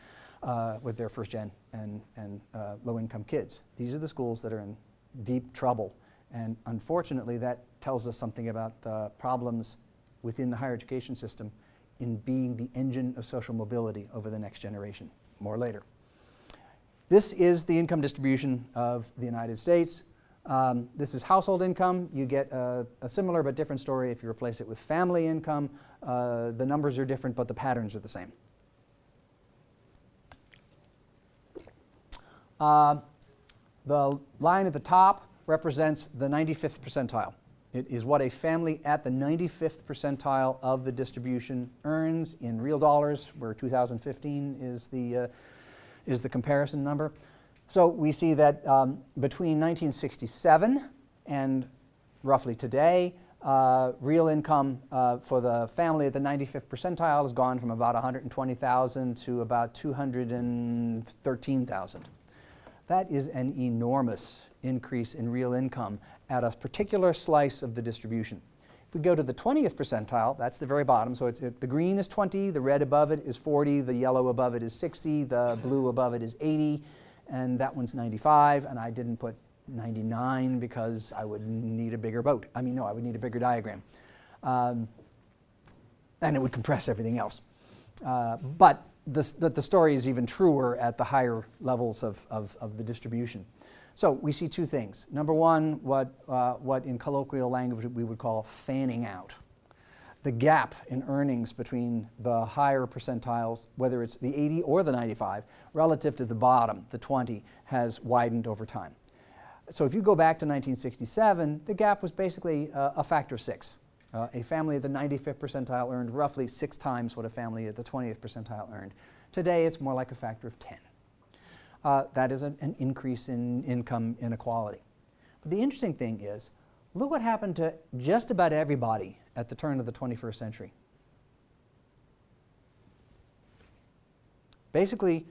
first gen and low income kids. These are the schools that are in deep trouble, and unfortunately that tells us something about the problems within the higher education system in being the engine of social mobility over the next generation. More later. This is the income distribution of the United States. This is household income. You get a similar but different story if you replace it with family income. The numbers are different, but the patterns are the same. The line at the top represents the 95th percentile. It is what a family at the 95th percentile of the distribution earns in real dollars, where 2015 is the comparison number. So we see that between 1967 and roughly today, real income for the family at the 95th percentile has gone from about $120,000 to about $213,000. That is an enormous increase in real income at a particular slice of the distribution. If we go to the 20th percentile, that's the very bottom, so the green is 20, the red above it is 40, the yellow above it is 60, the blue above it is 80, and that one's 95, and I didn't put 99 because I would need a bigger boat. I would need a bigger diagram. And it would compress everything else. But the story is even truer at the higher levels of the distribution. So we see two things. Number one, what in colloquial language we would call fanning out. The gap in earnings between the higher percentiles, whether it's the 80 or the 95, relative to the bottom, the 20, has widened over time. So if you go back to 1967, the gap was basically a factor of 6. A family at the 95th percentile earned roughly 6 times what a family at the 20th percentile earned. Today, it's more like a factor of 10. That is an increase in income inequality. But the interesting thing is, look what happened to just about everybody at the turn of the 21st century. Basically,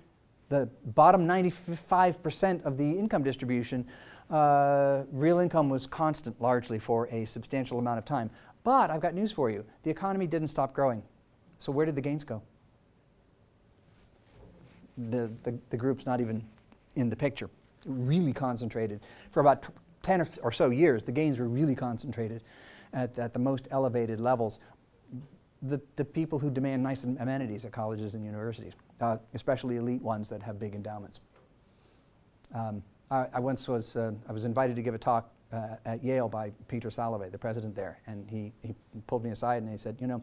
the bottom 95% of the income distribution, real income was constant largely for a substantial amount of time. But I've got news for you. The economy didn't stop growing. So where did the gains go? The group's not even in the picture. Really concentrated. For about 10 or so years, the gains were really concentrated at the most elevated levels. The people who demand nice amenities at colleges and universities, especially elite ones that have big endowments. I was invited to give a talk at Yale by Peter Salovey, the president there, and he pulled me aside and he said, you know,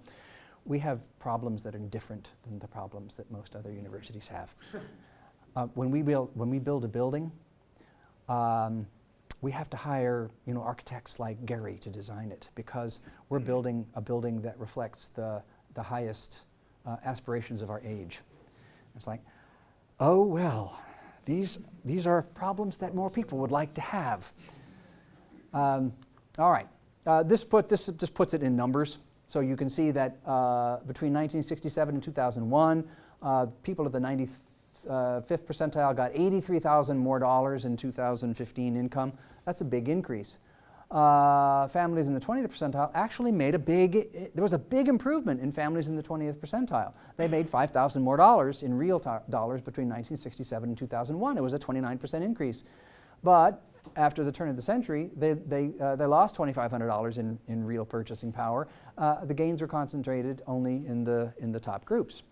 we have problems that are different than the problems that most other universities have. When we build a building, we have to hire architects like Gary to design it because we're building a building that reflects the highest aspirations of our age. It's like, oh well, these are problems that more people would like to have. All right, this just puts it in numbers. So you can see that between 1967 and 2001, people at the 95th percentile got $83,000 more in 2015 income. That's a big increase. Families in the 20th percentile actually made there was a big improvement in families in the 20th percentile. They made $5,000 more in real dollars between 1967 and 2001. It was a 29% increase. But after the turn of the century, they lost $2,500 in real purchasing power. The gains were concentrated only in the top groups.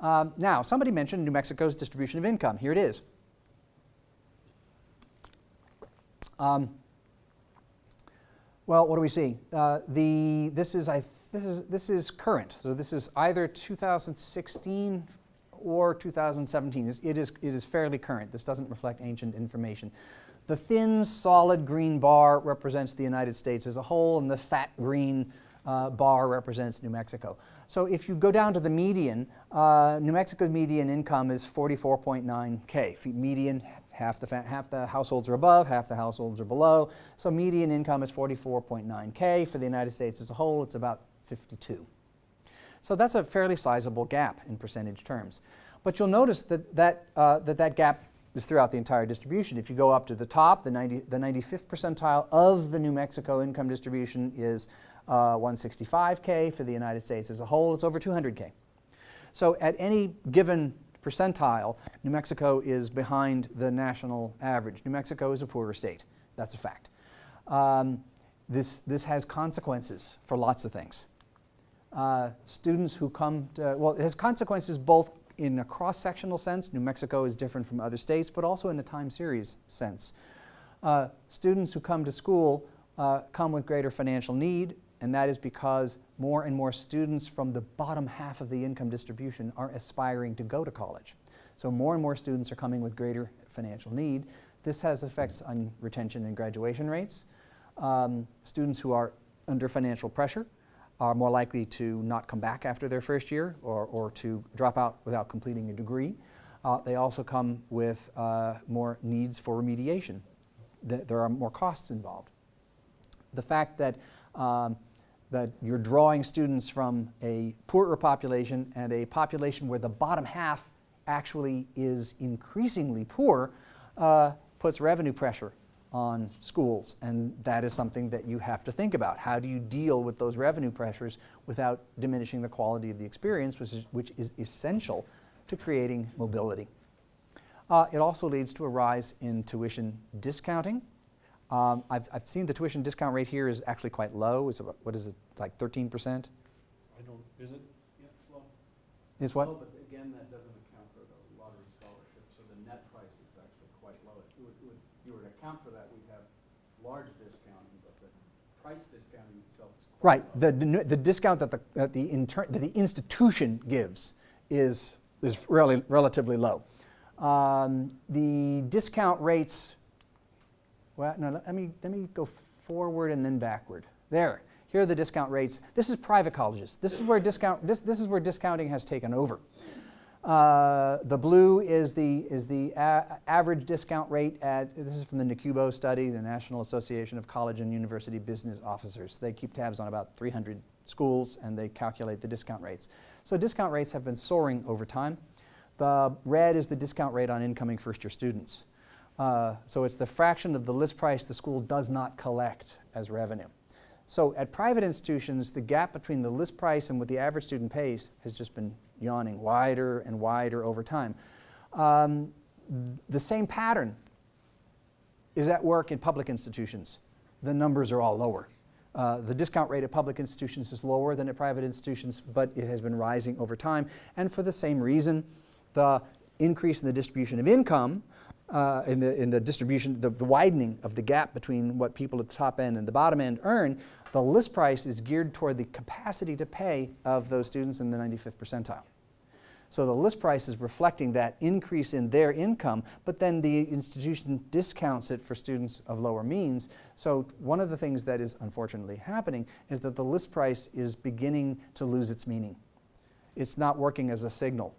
Now, somebody mentioned New Mexico's distribution of income. Here it is. Well, what do we see? This is current. So this is either 2016 or 2017. It is fairly current. This doesn't reflect ancient information. The thin, solid green bar represents the United States as a whole, and the fat green bar represents New Mexico. So if you go down to the median, New Mexico's median income is $44.9K. Median, half the households are above, half the households are below. So median income is $44.9K. For the United States as a whole, it's about 52. So that's a fairly sizable gap in percentage terms. But you'll notice that gap is throughout the entire distribution. If you go up to the top, the 95th percentile of the New Mexico income distribution is 165K. For the United States as a whole, it's over 200K. So at any given percentile, New Mexico is behind the national average. New Mexico is a poorer state. That's a fact. This has consequences for lots of things. Students who come to, well, it has consequences both in a cross-sectional sense. New Mexico is different from other states, but also in a time series sense. Students who come to school come with greater financial need, and that is because more and more students from the bottom half of the income distribution are aspiring to go to college. So more and more students are coming with greater financial need. This has effects on retention and graduation rates. Students who are under financial pressure are more likely to not come back after their first year or to drop out without completing a degree. They also come with more needs for remediation. There are more costs involved. The fact that you're drawing students from a poorer population and a population where the bottom half actually is increasingly poor puts revenue pressure on schools, and that is something that you have to think about. How do you deal with those revenue pressures without diminishing the quality of the experience, which is essential to creating mobility? It also leads to a rise in tuition discounting. I've seen the tuition discount rate here is actually quite low. It's about, what is it, like 13%? Is it? Yeah, slow. Is what? Slow, but again, that doesn't account for the lottery scholarship, so the net price is actually quite low. If you were to account for that, we'd have large discounting, but the price discounting itself is quite Right. low. The discount that the institution gives is relatively low. The discount rates. Well, no. Let me go forward and then backward. There. Here are the discount rates. This is private colleges. This is where discounting has taken over. The blue is the average discount rate at. This is from the NACUBO study, the National Association of College and University Business Officers. They keep tabs on about 300 schools and they calculate the discount rates. So discount rates have been soaring over time. The red is the discount rate on incoming first-year students. So it's the fraction of the list price the school does not collect as revenue. So at private institutions, the gap between the list price and what the average student pays has just been yawning wider and wider over time. The same pattern is at work in public institutions. The numbers are all lower. The discount rate at public institutions is lower than at private institutions, but it has been rising over time. And for the same reason, the increase in the distribution of income, in the distribution, the widening of the gap between what people at the top end and the bottom end earn, the list price is geared toward the capacity to pay of those students in the 95th percentile. So the list price is reflecting that increase in their income, but then the institution discounts it for students of lower means. So one of the things that is unfortunately happening is that the list price is beginning to lose its meaning. It's not working as a signal.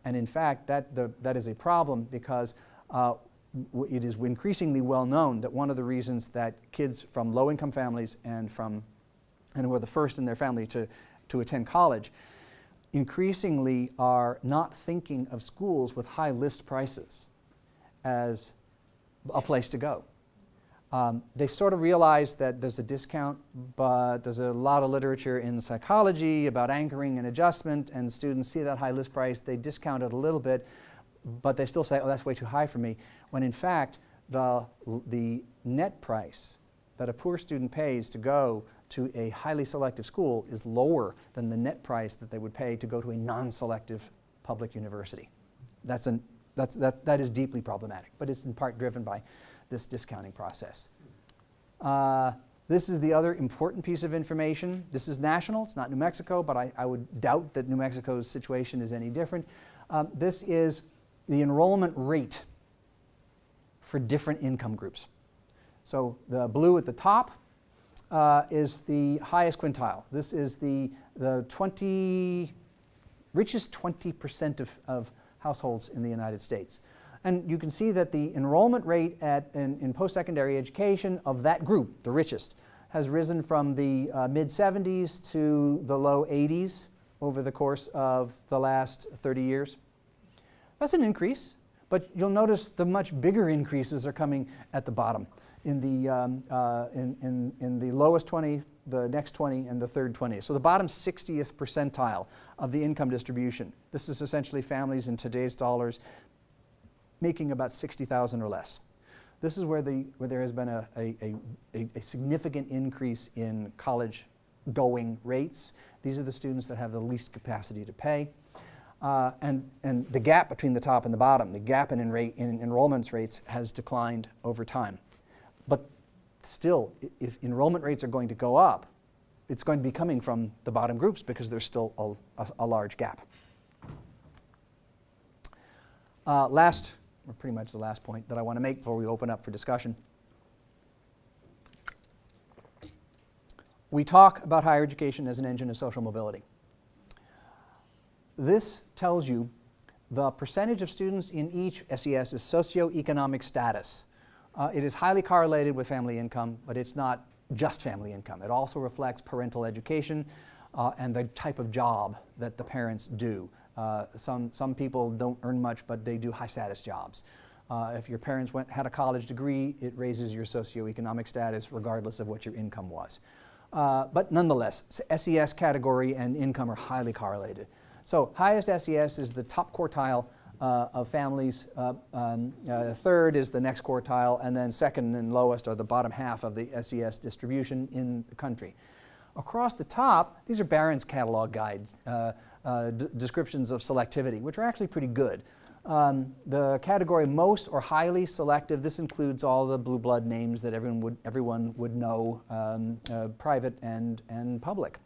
And in fact, that is a problem because it is increasingly well known that one of the reasons that kids from low-income families and who are the first in their family to attend college increasingly are not thinking of schools with high list prices as a place to go. They sort of realize that there's a discount, but there's a lot of literature in psychology about anchoring and adjustment, and students see that high list price, they discount it a little bit, but they still say, oh, that's way too high for me, when in fact the net price that a poor student pays to go to a highly selective school is lower than the net price that they would pay to go to a non-selective public university. That is deeply problematic, but it's in part driven by this discounting process. This is the other important piece of information. This is national, it's not New Mexico, but I would doubt that New Mexico's situation is any different. This is the enrollment rate for different income groups. So the blue at the top is the highest quintile. This is the richest 20% of households in the United States. And you can see that the enrollment rate in post-secondary education of that group, the richest, has risen from the mid-70s to the low 80s over the course of the last 30 years. That's an increase, but you'll notice the much bigger increases are coming at the bottom, in the lowest 20, the next 20, and the third 20. So the bottom 60th percentile of the income distribution. This is essentially families in today's dollars making about $60,000 or less. This is where there has been a significant increase in college going rates. These are the students that have the least capacity to pay. And the gap between the top and the bottom, the gap in enrollment rates has declined over time. But still, if enrollment rates are going to go up, it's going to be coming from the bottom groups because there's still a large gap. Or pretty much the last point that I want to make before we open up for discussion. We talk about higher education as an engine of social mobility. This tells you the percentage of students in each SES is socioeconomic status. It is highly correlated with family income, but it's not just family income. It also reflects parental education and the type of job that the parents do. Some people don't earn much, but they do high status jobs. If your parents had a college degree, it raises your socioeconomic status regardless of what your income was. But nonetheless, SES category and income are highly correlated. So highest SES is the top quartile of families. Third is the next quartile, and then second and lowest are the bottom half of the SES distribution in the country. Across the top, these are Barron's catalog guides, descriptions of selectivity, which are actually pretty good. The category most or highly selective, this includes all the blue blood names that everyone would know, private and public.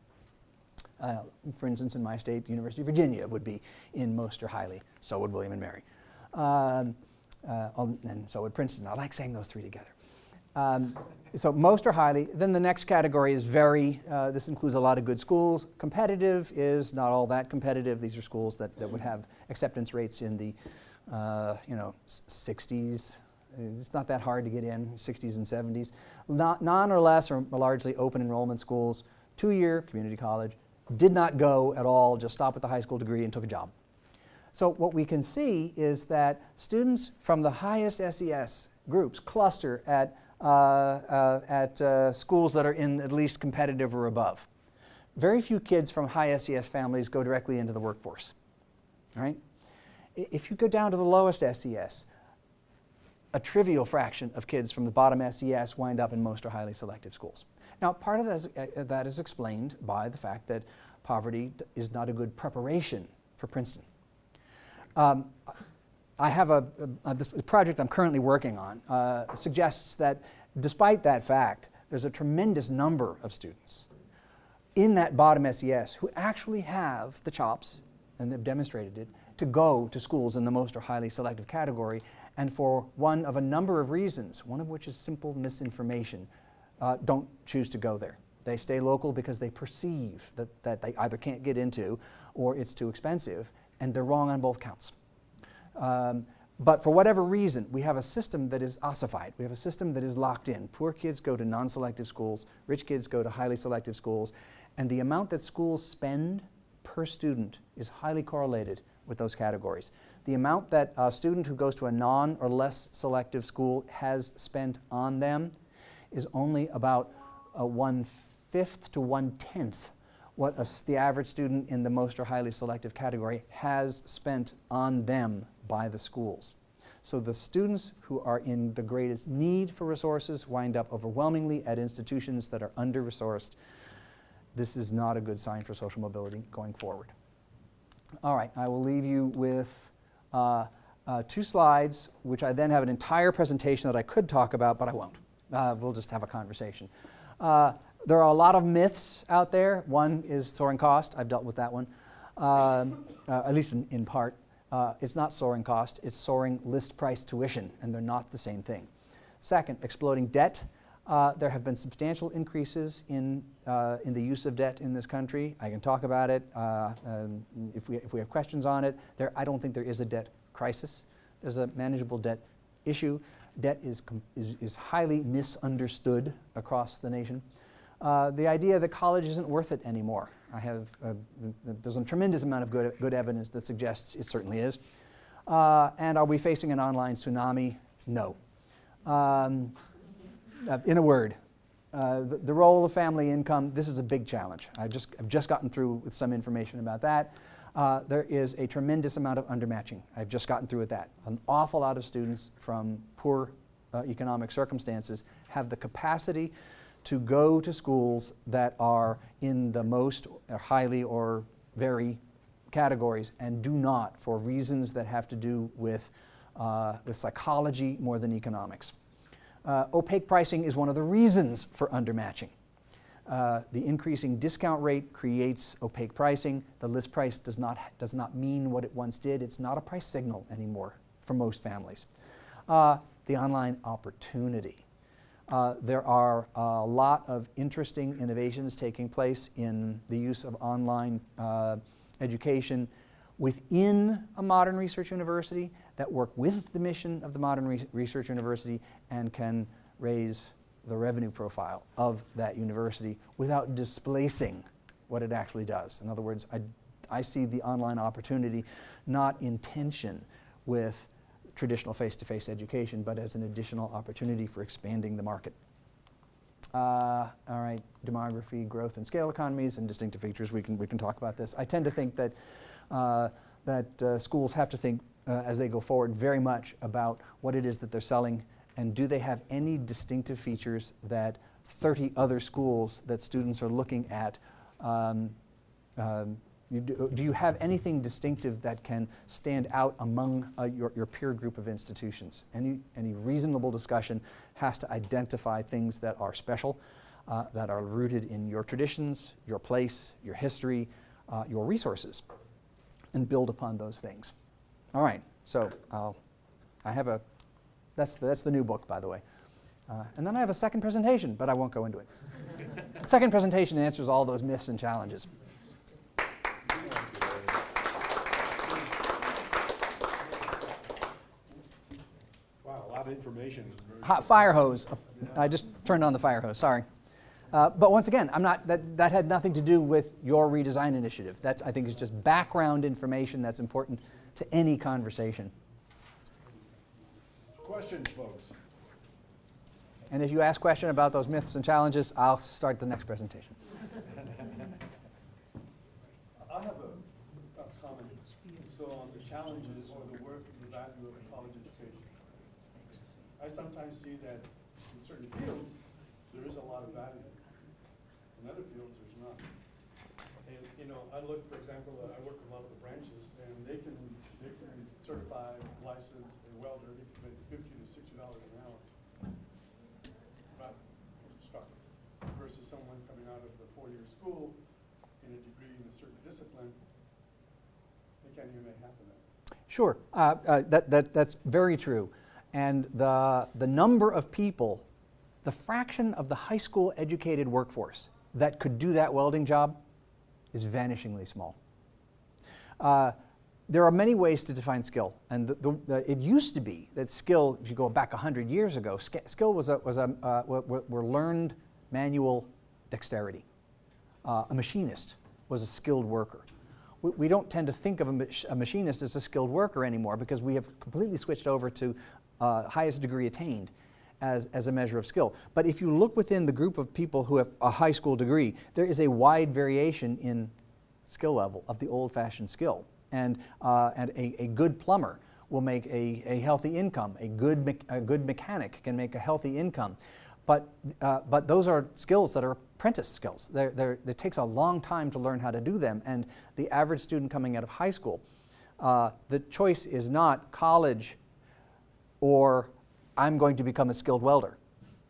For instance, in my state, University of Virginia would be in most or highly. So would William and Mary. And so would Princeton. I like saying those three together. So most or highly. Then the next category is very. This includes a lot of good schools. Competitive is not all that competitive. These are schools that would have acceptance rates in the 60s. It's not that hard to get in, 60s and 70s. None or less or largely open enrollment schools. 2-year community college. Did not go at all, just stopped with the high school degree and took a job. So what we can see is that students from the highest SES groups cluster at schools that are in at least competitive or above. Very few kids from high SES families go directly into the workforce. Right? If you go down to the lowest SES, a trivial fraction of kids from the bottom SES wind up in most or highly selective schools. Now, part of that is explained by the fact that poverty is not a good preparation for Princeton. I have this project I'm currently working on suggests that despite that fact, there's a tremendous number of students in that bottom SES who actually have the chops, and they've demonstrated it, to go to schools in the most or highly selective category, and for one of a number of reasons, one of which is simple misinformation, don't choose to go there. They stay local because they perceive that they either can't get into or it's too expensive, and they're wrong on both counts. But for whatever reason, we have a system that is ossified. We have a system that is locked in. Poor kids go to non-selective schools, rich kids go to highly selective schools, and the amount that schools spend per student is highly correlated with those categories. The amount that a student who goes to a non or less selective school has spent on them is only about 1/5 to 1/10 what the average student in the most or highly selective category has spent on them by the schools. So the students who are in the greatest need for resources wind up overwhelmingly at institutions that are under-resourced. This is not a good sign for social mobility going forward. All right, I will leave you with 2 slides, which I then have an entire presentation that I could talk about, but I won't. We'll just have a conversation. There are a lot of myths out there. One is soaring cost. I've dealt with that one, at least in part. It's not soaring cost. It's soaring list price tuition, and they're not the same thing. Second, exploding debt. There have been substantial increases in the use of debt in this country. I can talk about it if we have questions on it. I don't think there is a debt crisis. There's a manageable debt issue. Debt is highly misunderstood across the nation. The idea that college isn't worth it anymore. There's a tremendous amount of good evidence that suggests it certainly is. And are we facing an online tsunami? No. In a word, the role of family income, this is a big challenge. I've just gotten through with some information about that. There is a tremendous amount of undermatching. I've just gotten through with that. An awful lot of students from poor economic circumstances have the capacity to go to schools that are in the most or highly or very categories and do not, for reasons that have to do with psychology more than economics. Opaque pricing is one of the reasons for undermatching. The increasing discount rate creates opaque pricing. The list price does not mean what it once did. It's not a price signal anymore for most families. The online opportunity. There are a lot of interesting innovations taking place in the use of online education within a modern research university that work with the mission of the modern research university and can raise the revenue profile of that university without displacing what it actually does. In other words, I see the online opportunity not in tension with traditional face-to-face education, but as an additional opportunity for expanding the market. All right, demography, growth, and scale economies, and distinctive features. We can talk about this. I tend to think that schools have to think as they go forward very much about what it is that they're selling, and do they have any distinctive features that 30 other schools that students are looking at, do you have anything distinctive that can stand out among your peer group of institutions? Any reasonable discussion has to identify things that are special, that are rooted in your traditions, your place, your history, your resources, and build upon those things. All right, so I have that's the new book, by the way. And then I have a second presentation, but I won't go into it. Second presentation answers all those myths and challenges. Wow, a lot of information. Hot fire hose. I just turned on the fire hose, sorry. But once again, that had nothing to do with your redesign initiative. That, I think, is just background information that's important to any conversation. Questions, folks? And if you ask a question about those myths and challenges, I'll start the next presentation. I have a comment. So on the challenges or the worth and the value of college education. I sometimes see that in certain fields, there is a lot of value. In other fields, there's not. And, you know, I look, for example, I work with a lot of the branches, and they can certify, license a welder, they can make $50 to $60 an hour. Right, struck. Versus someone coming out of the 4-year school in a degree in a certain discipline, they can't even make half of that. Sure, that's very true. And the number of people, the fraction of the high school educated workforce that could do that welding job is vanishingly small. There are many ways to define skill, and it used to be that skill, if you go back 100 years ago, skill were learned manual dexterity. A machinist was a skilled worker. We don't tend to think of a machinist as a skilled worker anymore because we have completely switched over to highest degree attained as a measure of skill. But if you look within the group of people who have a high school degree, there is a wide variation in skill level of the old-fashioned skill. And a good plumber will make a healthy income. A good mechanic can make a healthy income. But those are skills that are apprentice skills. It takes a long time to learn how to do them. And the average student coming out of high school, the choice is not college or I'm going to become a skilled welder.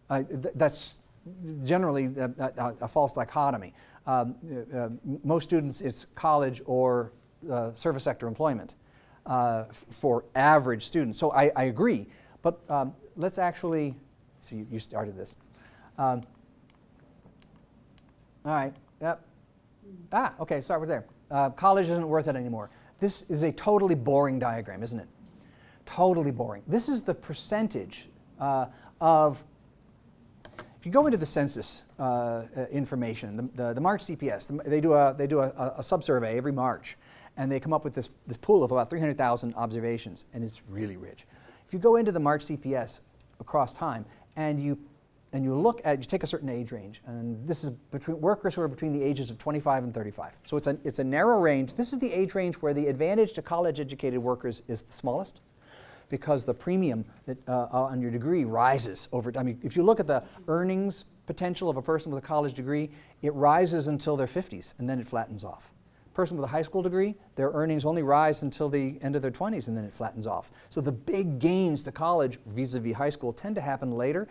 That's generally a false dichotomy. Most students, it's college or service sector employment for average students. So I agree, but let's actually, so you started this. All right, yep. Okay, start with there. College isn't worth it anymore. This is a totally boring diagram, isn't it? Totally boring. This is the percentage of, if you go into the census information, the March CPS, they do a sub-survey every March, and they come up with this pool of about 300,000 observations, and it's really rich. If you go into the March CPS across time, and you look at, you take a certain age range, and this is between workers who are between the ages of 25 and 35. So it's a narrow range. This is the age range where the advantage to college-educated workers is the smallest, because the premium that, on your degree rises over time. I mean, if you look at the earnings potential of a person with a college degree, it rises until their 50s, and then it flattens off. A person with a high school degree, their earnings only rise until the end of their 20s, and then it flattens off. So the big gains to college vis-a-vis high school tend to happen later.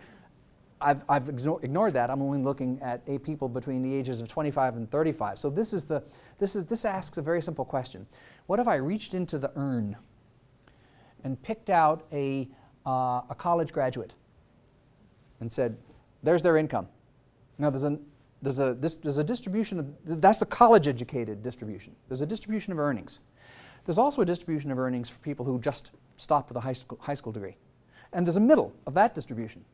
I've ignored that. I'm only looking at people between the ages of 25 and 35. So this asks a very simple question. What if I reached into the urn and picked out a college graduate and said, there's their income. Now there's a distribution of, that's the college-educated distribution. There's a distribution of earnings. There's also a distribution of earnings for people who just stopped with a high school degree. And there's a middle of that distribution.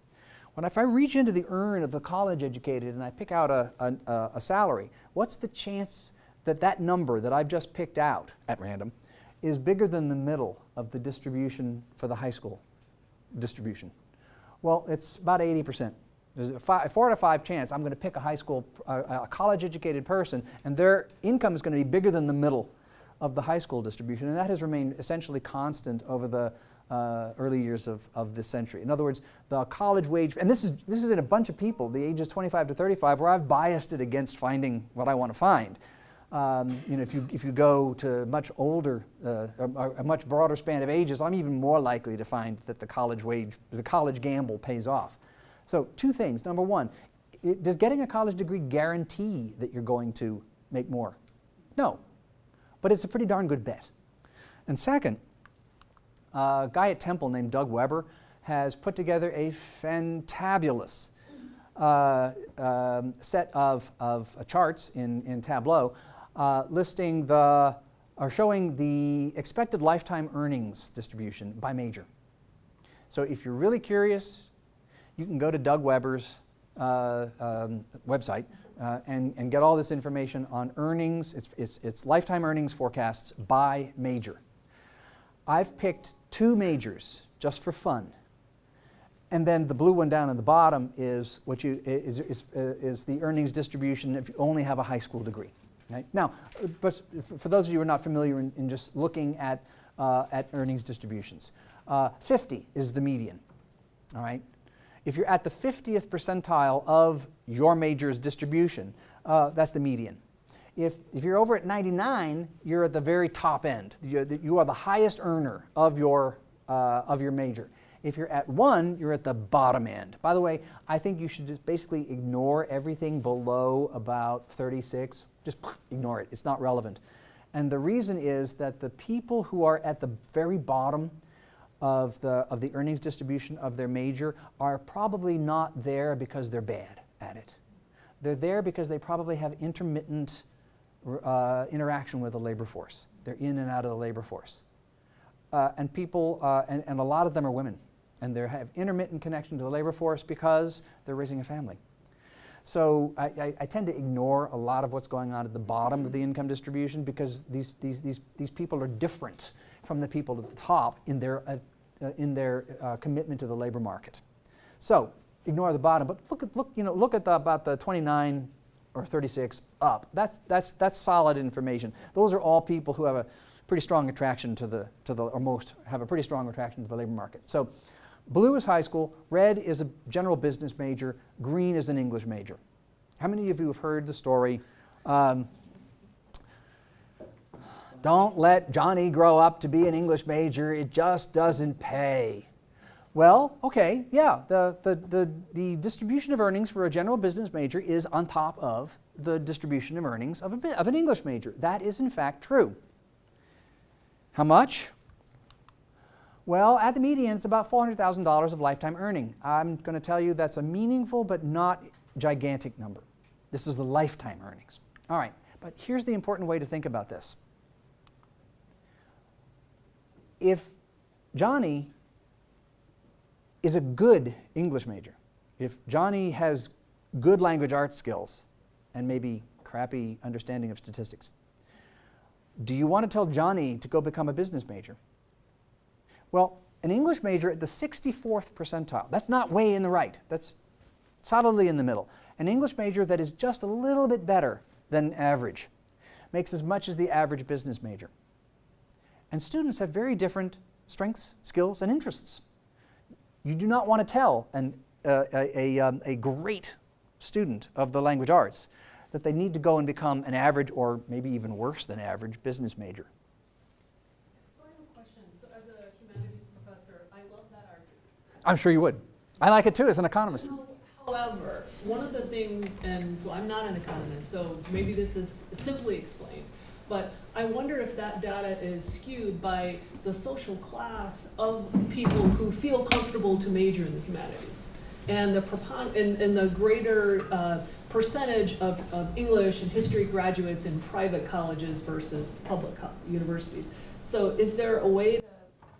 If I reach into the urn of the college-educated and I pick out a salary, what's the chance that that number that I've just picked out at random is bigger than the middle of the distribution for the high school distribution? Well, it's about 80%. There's a 4 out of 5 chance I'm going to pick a high school, a college-educated person, and their income is going to be bigger than the middle of the high school distribution, and that has remained essentially constant over the early years of this century. In other words, the college wage, and this is in a bunch of people, the ages 25 to 35, where I've biased it against finding what I want to find. If you go to much older, a much broader span of ages, I'm even more likely to find that the college gamble pays off. So 2 things. Number 1, does getting a college degree guarantee that you're going to make more? No, but it's a pretty darn good bet. And second, a guy at Temple named Doug Weber has put together a fantabulous set of charts in Tableau showing the expected lifetime earnings distribution by major. So if you're really curious, you can go to Doug Weber's website and get all this information on earnings. It's lifetime earnings forecasts by major. I've picked 2 majors just for fun, and then the blue one down at the bottom is is the earnings distribution if you only have a high school degree. Right? Now, but for those of you who are not familiar in just looking at earnings distributions, 50 is the median. All right. If you're at the 50th percentile of your major's distribution, that's the median. If you're over at 99, you're at the very top end. You are the highest earner of your major. If you're at 1, you're at the bottom end. By the way, I think you should just basically ignore everything below about 36. Just ignore it. It's not relevant. And the reason is that the people who are at the very bottom of the earnings distribution of their major are probably not there because they're bad at it. They're there because they probably have intermittent interaction with the labor force. They're in and out of the labor force. And a lot of them are women. And they have intermittent connection to the labor force because they're raising a family. So I tend to ignore a lot of what's going on at the bottom of the income distribution because these people are different from the people at the top in their commitment to the labor market. So ignore the bottom, but look at about the 29 or 36 up. That's solid information. Those are all people who have a pretty strong attraction or most have a pretty strong attraction to the labor market. So blue is high school, red is a general business major, green is an English major. How many of you have heard the story, don't let Johnny grow up to be an English major, it just doesn't pay? Well, okay, yeah, the distribution of earnings for a general business major is on top of the distribution of earnings of an English major. That is in fact true. How much? Well, at the median, it's about $400,000 of lifetime earning. I'm going to tell you that's a meaningful but not gigantic number. This is the lifetime earnings. All right, but here's the important way to think about this. If Johnny is a good English major, if Johnny has good language arts skills and maybe crappy understanding of statistics, do you want to tell Johnny to go become a business major? Well, an English major at the 64th percentile, that's not way in the right, that's solidly in the middle. An English major that is just a little bit better than average makes as much as the average business major. And students have very different strengths, skills, and interests. You do not want to tell a great student of the language arts that they need to go and become an average or maybe even worse than average business major. So I have a question. So as a humanities professor, I love that argument. I'm sure you would. I like it too as an economist. However, one of the things, and so I'm not an economist, so maybe this is simply explained, but I wonder if that data is skewed by the social class of people who feel comfortable to major in the humanities, and the greater percentage of English and history graduates in private colleges versus public universities. So is there a way to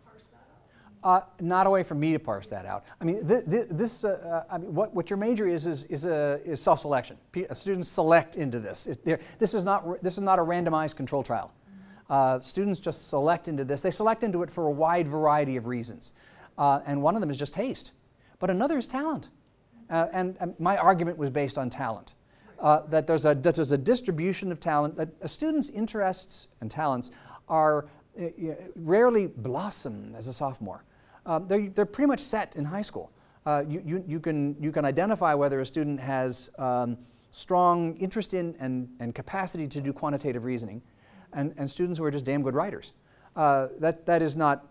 parse that out? Not a way for me to parse that out. I mean, what your major is self-selection. Students select into this. This is not a randomized control trial. Students just select into this. They select into it for a wide variety of reasons, and one of them is just taste, but another is talent. And my argument was based on talent. That there's a distribution of talent, that a student's interests and talents are rarely blossom as a sophomore. They're pretty much set in high school. You can identify whether a student has strong interest in and capacity to do quantitative reasoning, and students who are just damn good writers. That is not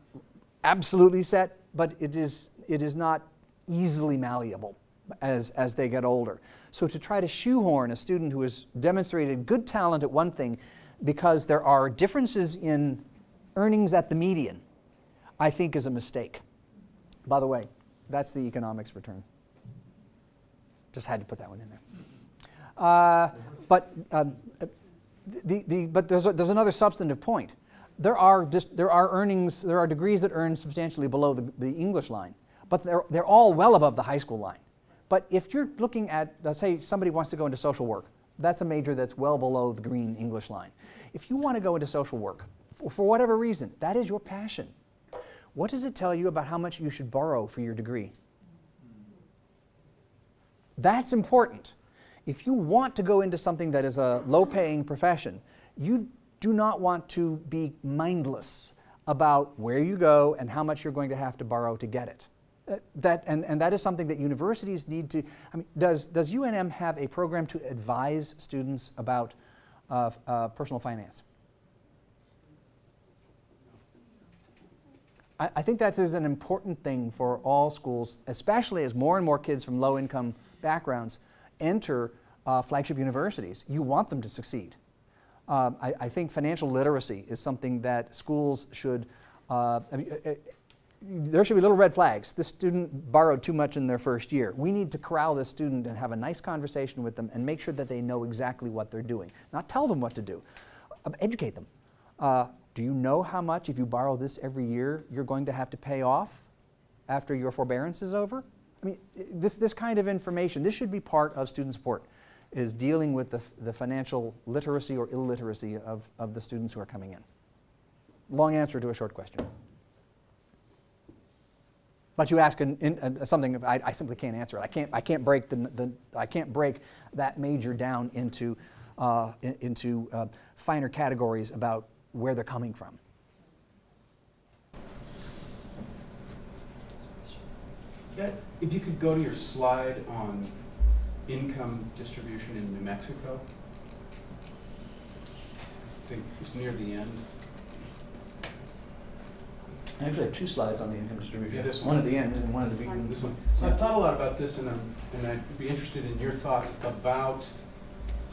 absolutely set, but it is not easily malleable as they get older. So to try to shoehorn a student who has demonstrated good talent at one thing because there are differences in earnings at the median, I think is a mistake. By the way, that's the economics return. Just had to put that one in there. But there's another substantive point. There are degrees that earn substantially below the English line, but they're all well above the high school line. But if you're looking at, let's say somebody wants to go into social work, that's a major that's well below the green English line. If you want to go into social work, for whatever reason, that is your passion. What does it tell you about how much you should borrow for your degree? That's important. If you want to go into something that is a low-paying profession, you do not want to be mindless about where you go and how much you're going to have to borrow to get it. That is something that universities need to. I mean, does UNM have a program to advise students about personal finance? I think that is an important thing for all schools, especially as more and more kids from low-income backgrounds enter flagship universities. You want them to succeed. I think financial literacy is something that schools should. There should be little red flags. This student borrowed too much in their first year. We need to corral this student and have a nice conversation with them and make sure that they know exactly what they're doing. Not tell them what to do. Educate them. Do you know how much, if you borrow this every year, you're going to have to pay off after your forbearance is over? I mean, this kind of information, this should be part of student support, is dealing with the financial literacy or illiteracy of the students who are coming in. Long answer to a short question. But you ask something I simply can't answer it. I can't break I can't break that major down into finer categories about where they're coming from. If you could go to your slide on income distribution in New Mexico, I think it's near the end. I actually have two slides on the income distribution. Yeah, this one one. at the end and one at the beginning. This one. So I've thought a lot about this, and I'd be interested in your thoughts about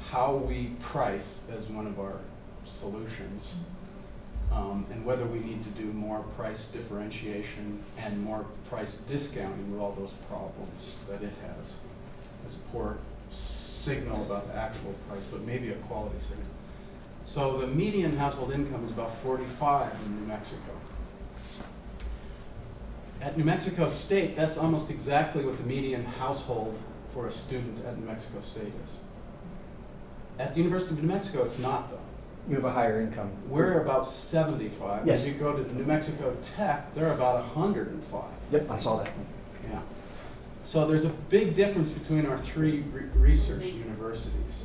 how we price as one of our solutions, and whether we need to do more price differentiation and more price discounting with all those problems that it has. As a poor signal about the actual price, but maybe a quality signal. So the median household income is about 45 in New Mexico. At New Mexico State, that's almost exactly what the median household for a student at New Mexico State is. At the University of New Mexico, it's not, though. You have a higher income. We're about 75. Yes. If you go to New Mexico Tech, they're about 105. Yep, I saw that. Yeah. So there's a big difference between our three research universities.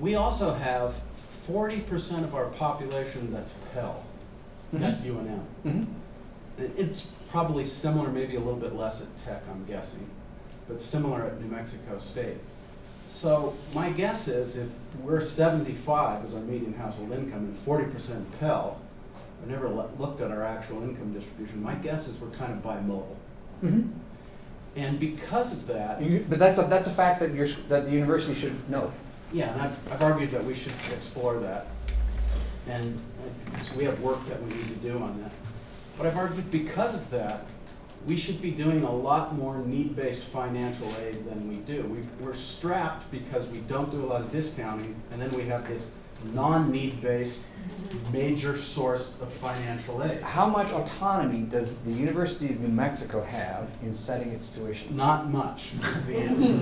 We also have 40% of our population that's Pell at UNM. Mm-hmm. It's probably similar, maybe a little bit less at Tech, I'm guessing, but similar at New Mexico State. So my guess is if we're 75 as our median household income and 40% Pell, I never looked at our actual income distribution, my guess is we're kind of bimodal. Mm-hmm. And because of that, But that's a fact that the university should know. yeah, and I've argued that we should explore that. And so we have work that we need to do on that. But I've argued because of that, we should be doing a lot more need-based financial aid than we do. We're strapped because we don't do a lot of discounting, and then we have this non-need-based major source of financial aid. How much autonomy does the University of New Mexico have in setting its tuition? Not much is the answer.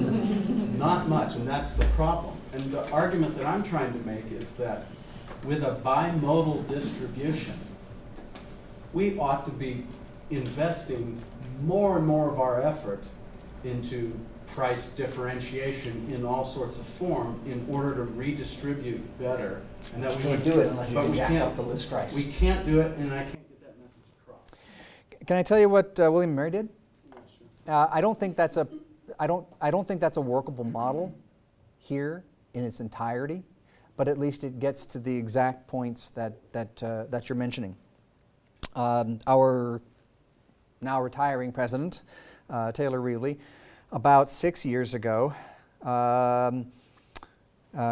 Not much, and that's the problem. And the argument that I'm trying to make is that with a bimodal distribution, we ought to be investing more and more of our effort into price differentiation in all sorts of form in order to redistribute better, and that we Can't would do it unless you but can we jack can't- up the list price. We can't do it, and I can't get that message across. Can I tell you what William and Mary did? Yeah, sure. I don't think that's a workable model here in its entirety, but at least it gets to the exact points that you're mentioning. Our now retiring president, Taylor Reilly, about 6 years ago,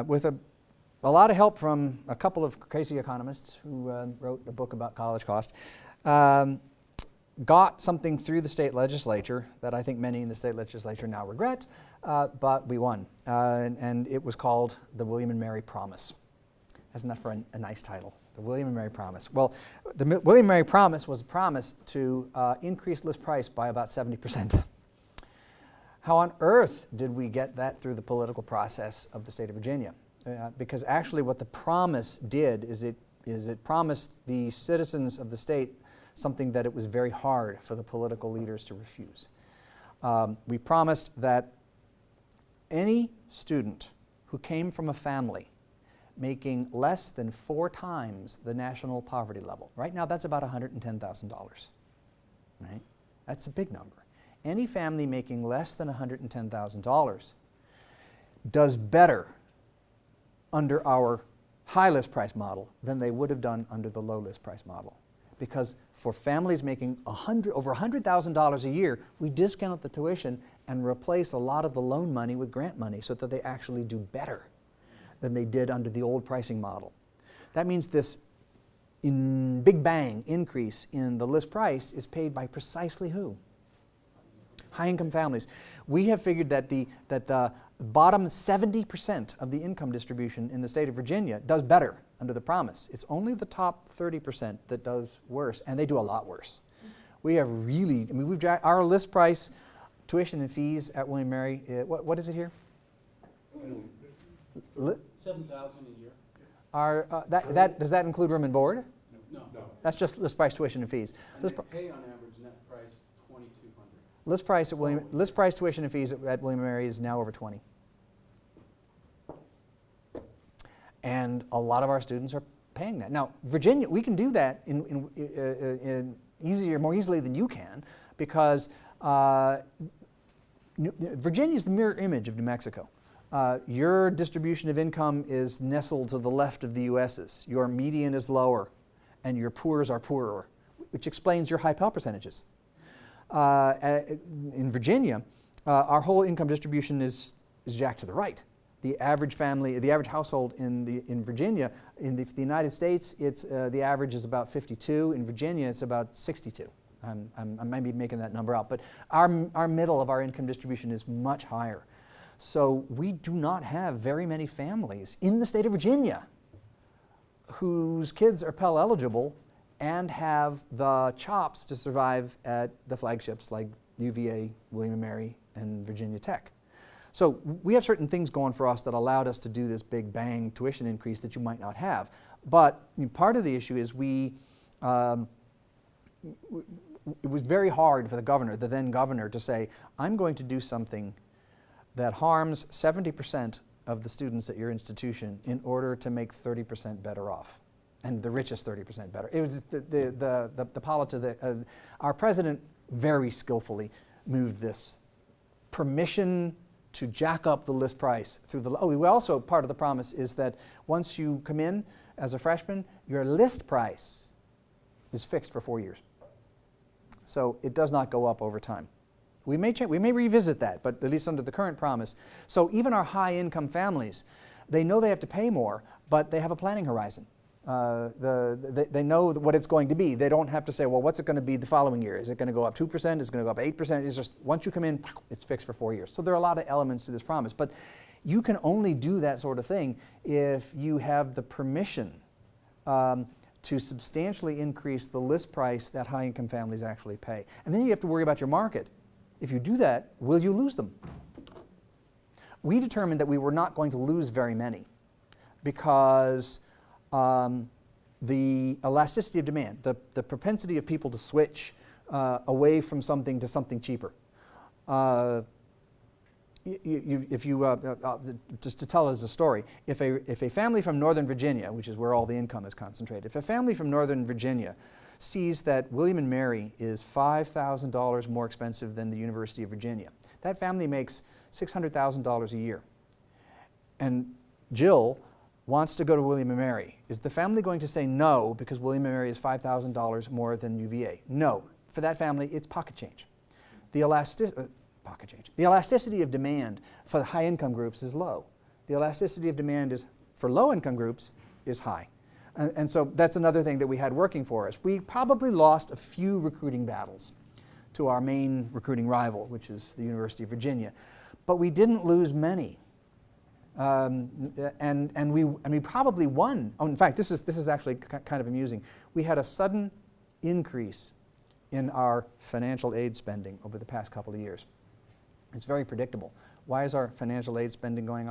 with a lot of help from a couple of crazy economists who wrote a book about college cost, got something through the state legislature that I think many in the state legislature now regret, but we won. And it was called the William and Mary Promise. Isn't that for a nice title? The William and Mary Promise. Well, the William and Mary Promise was a promise to increase list price by about 70%. How on earth did we get that through the political process of the state of Virginia? Because actually what the promise did is it promised the citizens of the state something that it was very hard for the political leaders to refuse. We promised that any student who came from a family making less than 4 times the national poverty level, right now that's about $110,000, right? That's a big number. Any family making less than $110,000 does better under our high list price model than they would have done under the low list price model. Because for families making over $100,000 a year, we discount the tuition and replace a lot of the loan money with grant money so that they actually do better than they did under the old pricing model. That means this big bang increase in the list price is paid by precisely who? High-income families. We have figured that the bottom 70% of the income distribution in the state of Virginia does better under the promise. It's only the top 30% that does worse, and they do a lot worse. We have really, I mean, our list price, tuition and fees at William & Mary, what is it here? 7,000 a year? Does that include room and board? No. That's just list price, tuition, and fees. And they pay on average net price $2,200. List price, tuition, and fees at William & Mary is now over 20. And a lot of our students are paying that. Now, Virginia, we can do that more easily than you can, because Virginia is the mirror image of New Mexico. Your distribution of income is nestled to the left of the U.S.'s. Your median is lower, and your poors are poorer, which explains your high Pell percentages. In Virginia, our whole income distribution is jacked to the right. The average family, the average household in Virginia, in the United States, the average is about 52. In Virginia, it's about 62. I might be making that number up, but our middle of our income distribution is much higher. So we do not have very many families in the state of Virginia whose kids are Pell eligible and have the chops to survive at the flagships like UVA, William & Mary, and Virginia Tech. So we have certain things going for us that allowed us to do this big bang tuition increase that you might not have. But part of the issue is it was very hard for the then governor, to say, I'm going to do something that harms 70% of the students at your institution in order to make 30% better off, and the richest 30% better. It was our president very skillfully moved this permission to jack up the list price through the. We also, part of the promise is that once you come in as a freshman, your list price is fixed for 4 years. So it does not go up over time. We may revisit that, but at least under the current promise. So even our high income families, they know they have to pay more, but they have a planning horizon. They know what it's going to be. They don't have to say, well, what's it going to be the following year? Is it going to go up 2%? Is it going to go up 8%? It's just, once you come in, it's fixed for 4 years. So there are a lot of elements to this promise. But you can only do that sort of thing if you have the permission to substantially increase the list price that high-income families actually pay. And then you have to worry about your market. If you do that, will you lose them? We determined that we were not going to lose very many because the elasticity of demand, the propensity of people to switch away from something to something cheaper, just to tell us a story, if a family from Northern Virginia, which is where all the income is concentrated, if a family from Northern Virginia sees that William and Mary is $5,000 more expensive than the University of Virginia, that family makes $600,000 a year. And Jill wants to go to William and Mary. Is the family going to say no because William and Mary is $5,000 more than UVA? No. For that family, it's pocket change. The elasticity of demand for the high-income groups is low. The elasticity of demand for low-income groups is high. And so that's another thing that we had working for us. We probably lost a few recruiting battles to our main recruiting rival, which is the University of Virginia. But we didn't lose many. And we probably won. Oh, in fact, this is actually kind of amusing. We had a sudden increase in our financial aid spending over the past couple of years. It's very predictable. Why is our financial aid spending going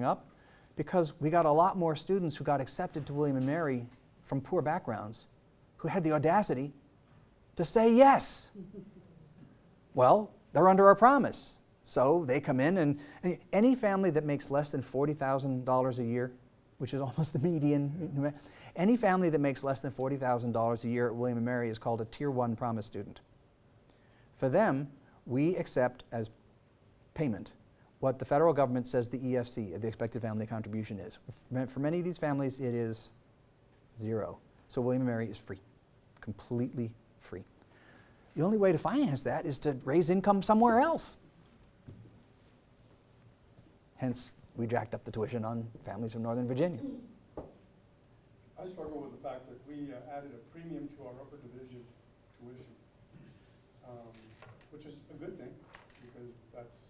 up? Because we got a lot more students who got accepted to William and Mary from poor backgrounds who had the audacity to say yes. Well, they're under our promise. So they come in, and any family that makes less than $40,000 a year, which is almost the median, any family that makes less than $40,000 a year at William & Mary is called a Tier 1 Promise student. For them, we accept as payment what the federal government says the EFC, the expected family contribution, is. For many of these families, it is zero. So William & Mary is free, completely free. The only way to finance that is to raise income somewhere else. Hence, we jacked up the tuition on families from Northern Virginia. I struggle with the fact that we added a premium to our upper division tuition, which is a good thing because that's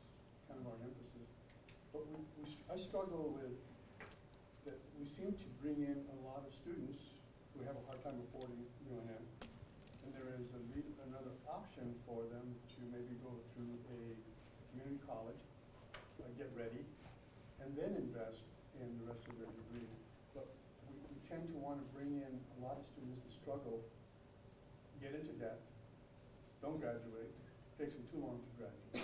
kind of our emphasis. But I struggle with that we seem to bring in a lot of students who have a hard time affording UNM, and there is another option for them to maybe go through a community college, get ready, and then invest in the rest of their degree. But we tend to want to bring in a lot of students that struggle, get into debt, don't graduate, takes them too long to graduate.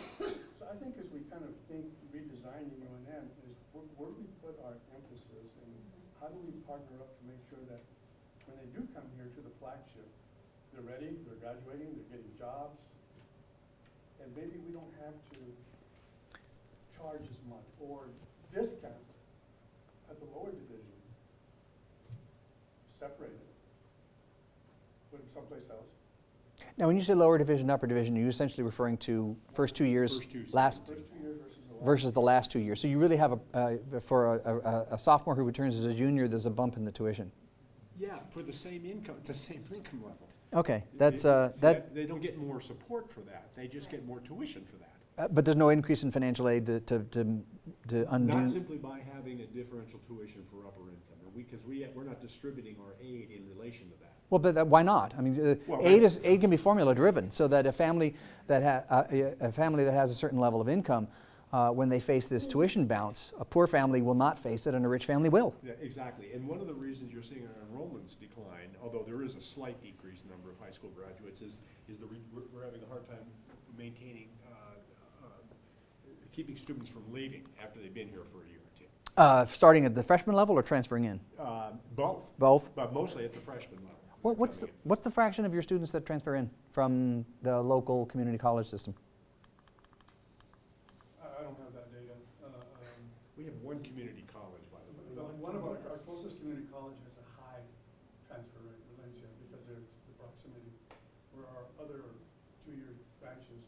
So I think as we kind of think redesigning UNM is where do we put our emphasis and how do we partner up to make sure that when they do come here to the flagship, they're ready, they're graduating, they're getting jobs, and maybe we don't have to charge as much or discount at the lower division, separate it, put it someplace else. Now, when you say lower division, upper division, are you essentially referring to first 2 years, First 2 years versus the last 2 years? So you really have for a sophomore who returns as a junior, there's a bump in the tuition. Yeah, for the same income, at the same income level. Okay, that's that. They don't get more support for that. They just get more tuition for that. But there's no increase in financial aid to undo. Not simply by having a differential tuition for upper income, because we're not distributing our aid in relation to that. Well, but why not? I mean, Well, aid can be formula driven, so that a family that has a certain level of income, when they face this tuition bounce, a poor family will not face it, and a rich family will. Yeah, exactly. And one of the reasons you're seeing our enrollments decline, although there is a slight decrease in the number of high school graduates, is we're having a hard time maintaining, keeping students from leaving after they've been here for a year or two. Starting at the freshman level or transferring in? Both. Both. But mostly at the freshman level. What's the fraction of your students that transfer in from the local community college system? I don't have that data. We have one community college, by the way. One of our closest community college has a high transfer rate, Valencia, because there's the proximity, where our other 2-year branches,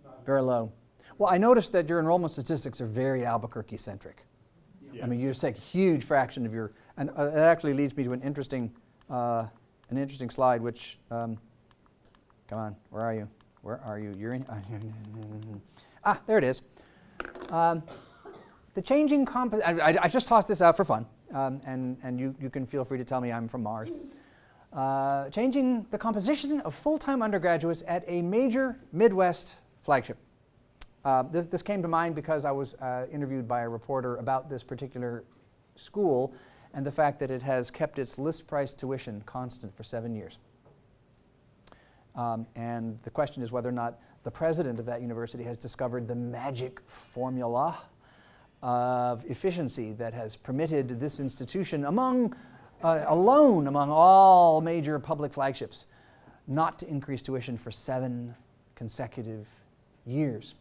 not. Very low. Well, I noticed that your enrollment statistics are very Albuquerque-centric. Yeah. I mean, you just take a huge fraction of your, and it actually leads me to an interesting slide, which, come on, where are you? Where are you? You're in, there it is. The changing I just tossed this out for fun, and you can feel free to tell me I'm from Mars. Changing the composition of full-time undergraduates at a major Midwest flagship. This came to mind because I was interviewed by a reporter about this particular school and the fact that it has kept its list price tuition constant for 7 years. And the question is whether or not the president of that university has discovered the magic formula of efficiency that has permitted this institution alone among all major public flagships not to increase tuition for 7 consecutive years.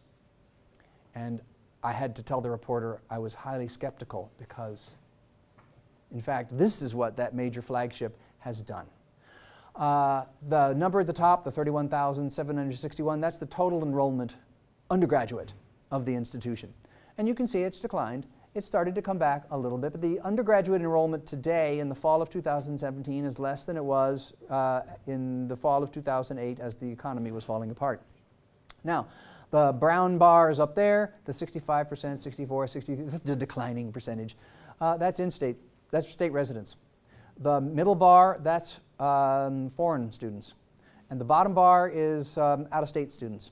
And I had to tell the reporter I was highly skeptical because, in fact, this is what that major flagship has done. The number at the top, the 31,761, that's the total enrollment undergraduate of the institution. And you can see it's declined. It started to come back a little bit, but the undergraduate enrollment today in the fall of 2017 is less than it was in the fall of 2008 as the economy was falling apart. Now, the brown bars up there, the 65%, 64, 60, the declining percentage, that's in-state, that's state residents. The middle bar, that's foreign students. And the bottom bar is out-of-state students.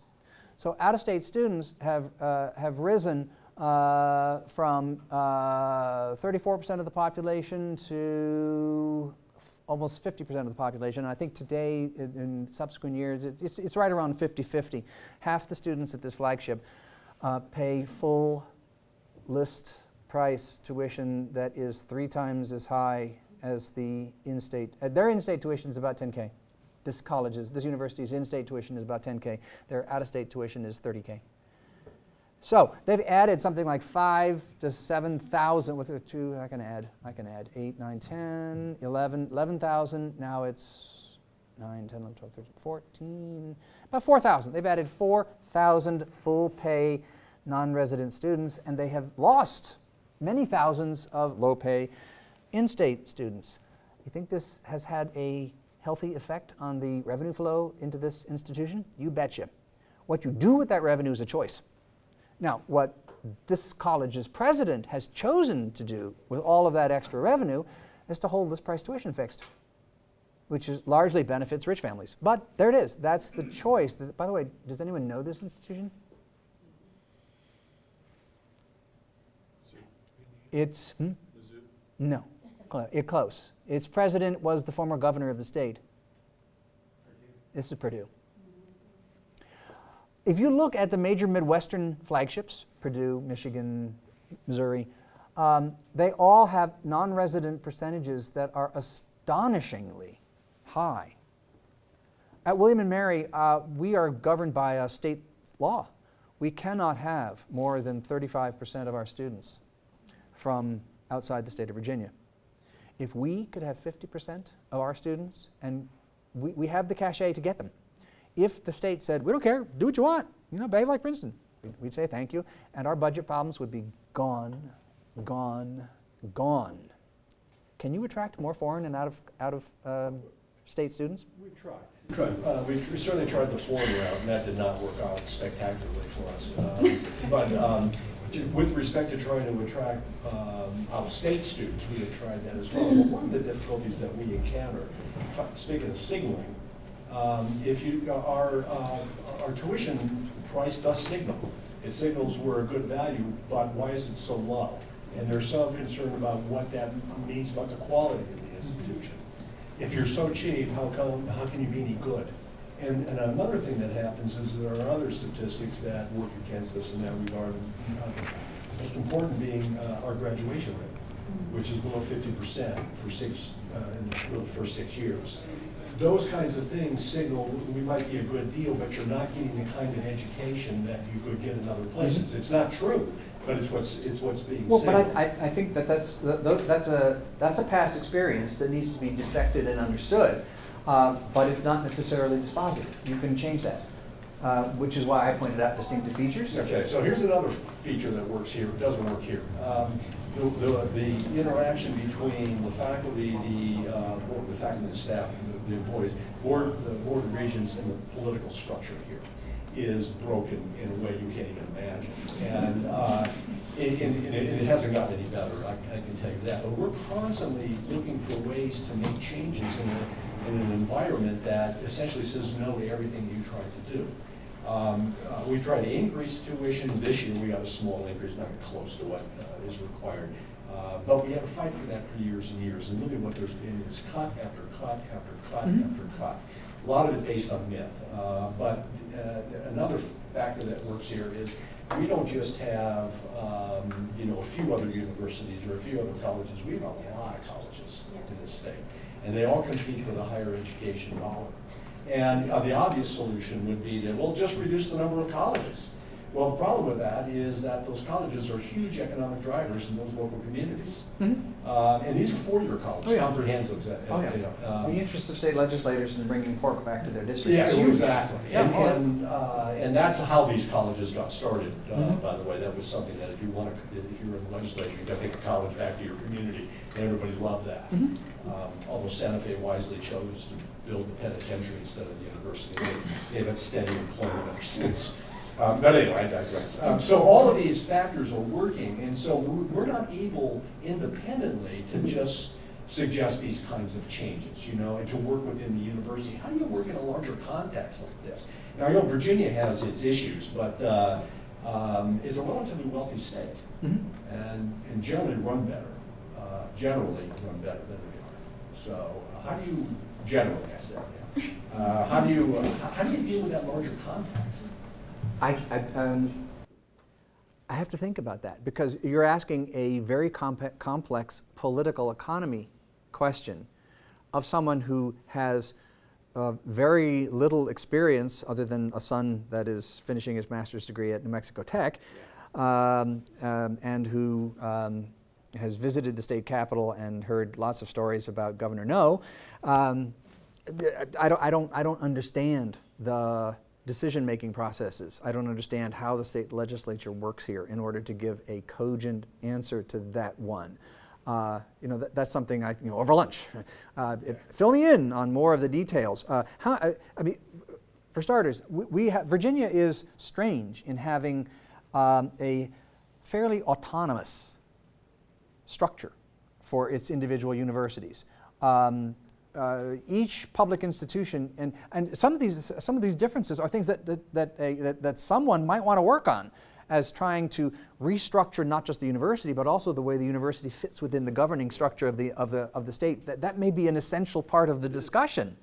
So out-of-state students have risen from 34% of the population to almost 50% of the population. And I think today, in subsequent years, it's right around 50-50. Half the students at this flagship pay full list price tuition that is 3 times as high as the in-state. Their in-state tuition is about $10K. This university's in-state tuition is about $10K. Their out-of-state tuition is $30K. So they've added something like 5,000 to 7,000. What's it? 2? I can add 8, 9, 10, 11, 11,000. Now it's 9, 10, 11, 12, 13, 14. About 4,000. They've added 4,000 full-pay non-resident students, and they have lost many thousands of low-pay in-state students. You think this has had a healthy effect on the revenue flow into this institution? You betcha. What you do with that revenue is a choice. Now, what this college's president has chosen to do with all of that extra revenue is to hold this price tuition fixed, which largely benefits rich families. But there it is. That's the choice. By the way, does anyone know this institution? It's, no, close. Its president was the former governor of the state. This is Purdue. If you look at the major Midwestern flagships, Purdue, Michigan, Missouri, they all have non-resident percentages that are astonishingly high. At William & Mary, we are governed by a state law. We cannot have more than 35% of our students from outside the state of Virginia. If we could have 50% of our students, and we have the cachet to get them, if the state said, we don't care, do what you want, behave like Princeton, we'd say thank you, and our budget problems would be gone, gone, gone. Can you attract more foreign and out of state students? We tried. We certainly tried the foreign route, and that did not work out spectacularly for us. But with respect to trying to attract out-of-state students, we have tried that as well. But one of the difficulties that we encounter, speaking of signaling, our tuition price does signal. It signals we're a good value, but why is it so low? And there's some concern about what that means about the quality of the institution. If you're so cheap, how can you be any good? And another thing that happens is there are other statistics that work against this in that regard. Most important being our graduation rate, which is below 50% in the first 6 years. Those kinds of things signal we might be a good deal, but you're not getting the kind of education that you could get in other places. It's not true, but it's what's being well, signaled. But I think that's a past experience that needs to be dissected and understood, but it's not necessarily dispositive. You can change that, which is why I pointed out distinctive features. Okay, so here's another feature that works here, doesn't work here. The interaction between the faculty, the faculty and staff, the employees, the board of regents, and the political structure here is broken in a way you can't even imagine. And it hasn't gotten any better, I can tell you that. But we're constantly looking for ways to make changes in an environment that essentially says no to everything you try to do. We try to increase tuition. This year we got a small increase, not close to what is required. But we had to fight for that for years and years. And look at what there's been. It's cut after cut after cut after cut. A lot of it based on myth. But another factor that works here is we don't just have a few other universities or a few other colleges. We have a lot of colleges in this state, and they all compete for the higher education dollar. And the obvious solution would be to, well, just reduce the number of colleges. Well, the problem with that is that those colleges are huge economic drivers in those local communities. And these are four-year colleges, Oh, yeah. comprehensive. The interest of state legislators in bringing pork back to their district. Yeah, is huge. exactly. Yeah. And that's how these colleges got started, by the way. That was something that if you were in the legislature, you got to take a college back to your community, and everybody loved that. Although Santa Fe wisely chose to build the penitentiary instead of the university. They've had steady employment ever since. But anyway, I digress. So all of these factors are working, and so we're not able independently to just suggest these kinds of changes, and to work within the university. How do you work in a larger context like this? Now, I know Virginia has its issues, but it's a relatively wealthy state, and generally run better than we are. So how do you, generally, I said, how do you deal with that larger context? I have to think about that, because you're asking a very complex political economy question of someone who has very little experience other than a son that is finishing his master's degree at New Mexico Tech, and who has visited the state capitol and heard lots of stories about Governor No. I don't understand the decision-making processes. I don't understand how the state legislature works here in order to give a cogent answer to that one. That's something over lunch. Fill me in on more of the details. For starters, Virginia is strange in having a fairly autonomous structure for its individual universities. Each public institution, and some of these differences are things that someone might want to work on, as trying to restructure not just the university but also the way the university fits within the governing structure of the state. That may be an essential part of the discussion.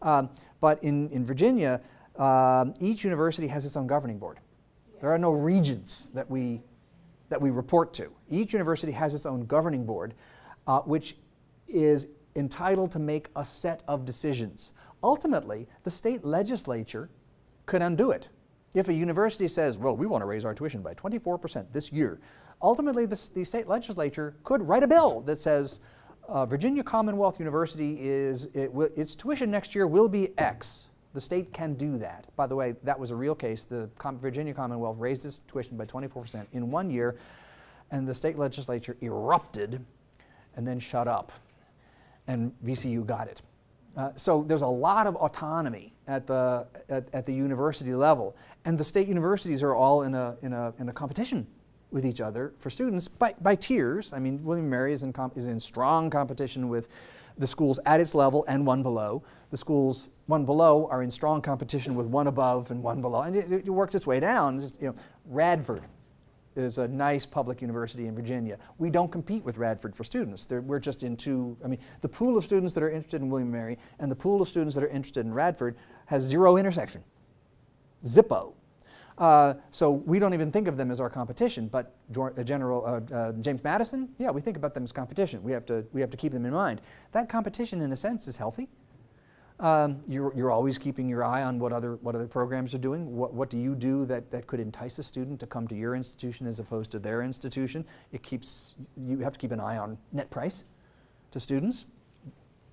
But in Virginia, each university has its own governing board. There are no regents that we report to. Each university has its own governing board, which is entitled to make a set of decisions. Ultimately, the state legislature could undo it. If a university says, well, we want to raise our tuition by 24% this year, ultimately the state legislature could write a bill that says Virginia Commonwealth University its tuition next year will be X. The state can do that. By the way, that was a real case. The Virginia Commonwealth raised its tuition by 24% in 1 year, and the state legislature erupted and then shut up. And VCU got it. So there's a lot of autonomy at the university level, and the state universities are all in a competition with each other for students by tiers. I mean, William & Mary is in strong competition with the schools at its level and one below. The schools one below are in strong competition with one above and one below, and it works its way down. Radford is a nice public university in Virginia. We don't compete with Radford for students. We're just the pool of students that are interested in William & Mary and the pool of students that are interested in Radford has zero intersection. Zippo. So we don't even think of them as our competition, but James Madison, yeah, we think about them as competition. We have to keep them in mind. That competition, in a sense, is healthy. You're always keeping your eye on what other programs are doing. What do you do that could entice a student to come to your institution as opposed to their institution? You have to keep an eye on net price to students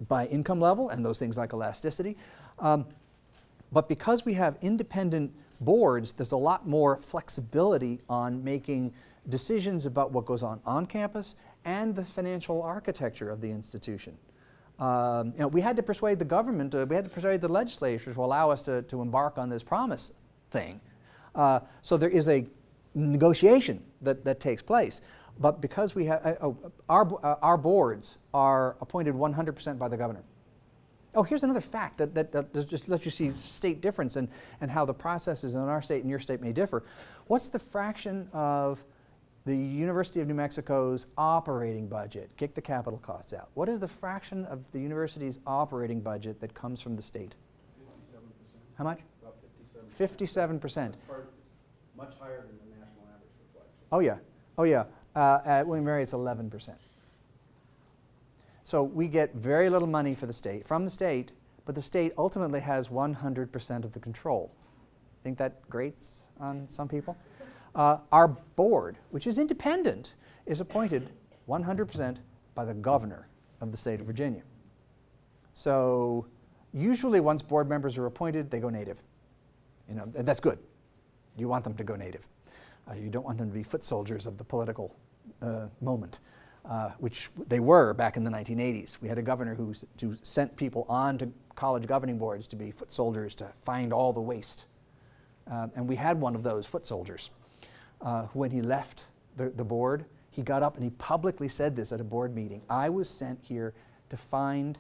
by income level and those things like elasticity. But because we have independent boards, there's a lot more flexibility on making decisions about what goes on campus and the financial architecture of the institution. We had to persuade the government, we had to persuade the legislature to allow us to embark on this promise thing. So there is a negotiation that takes place. But because we have, our boards are appointed 100% by the governor. Oh, here's another fact that just lets you see state difference and how the processes in our state and your state may differ. What's the fraction of the University of New Mexico's operating budget? Kick the capital costs out. What is the fraction of the university's operating budget that comes from the state? How much? About 57%. It's much higher than the national average reflects. Oh yeah, oh yeah. At William & Mary, it's 11%. So we get very little money from the state, but the state ultimately has 100% of the control. Think that grates on some people? Our board, which is independent, is appointed 100% by the governor of the state of Virginia. So usually once board members are appointed, they go native. You know, that's good. You want them to go native. You don't want them to be foot soldiers of the political moment, which they were back in the 1980s. We had a governor who sent people on to college governing boards to be foot soldiers to find all the waste. And we had one of those foot soldiers. When he left the board, he got up and he publicly said this at a board meeting. I was sent here to find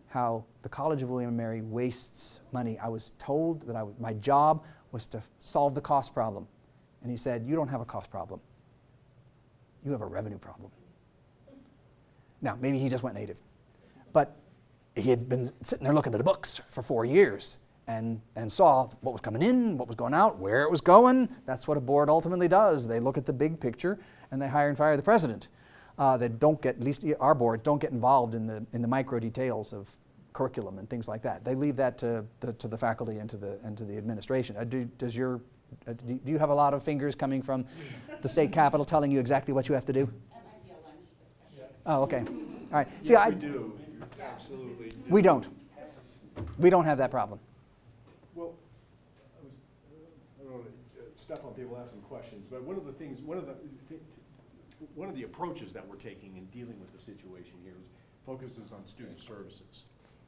how the College of William & Mary wastes money. I was told that my job was to solve the cost problem. And he said, you don't have a cost problem. You have a revenue problem. Now, maybe he just went native. But he had been sitting there looking at the books for 4 years and saw what was coming in, what was going out, where it was going. That's what a board ultimately does. They look at the big picture and they hire and fire the president. They don't get, at least our board, don't get involved in the micro details of curriculum and things like that. They leave that to the faculty and to the administration. Do you have a lot of fingers coming from the state capitol telling you exactly what you have to do? That might be a lunch discussion. Oh, okay. All right. See, Yes, we do. Absolutely do. we don't. We don't have that problem. Well, I don't want to step on people asking questions, but one of the approaches that we're taking in dealing with the situation here is focuses on student services.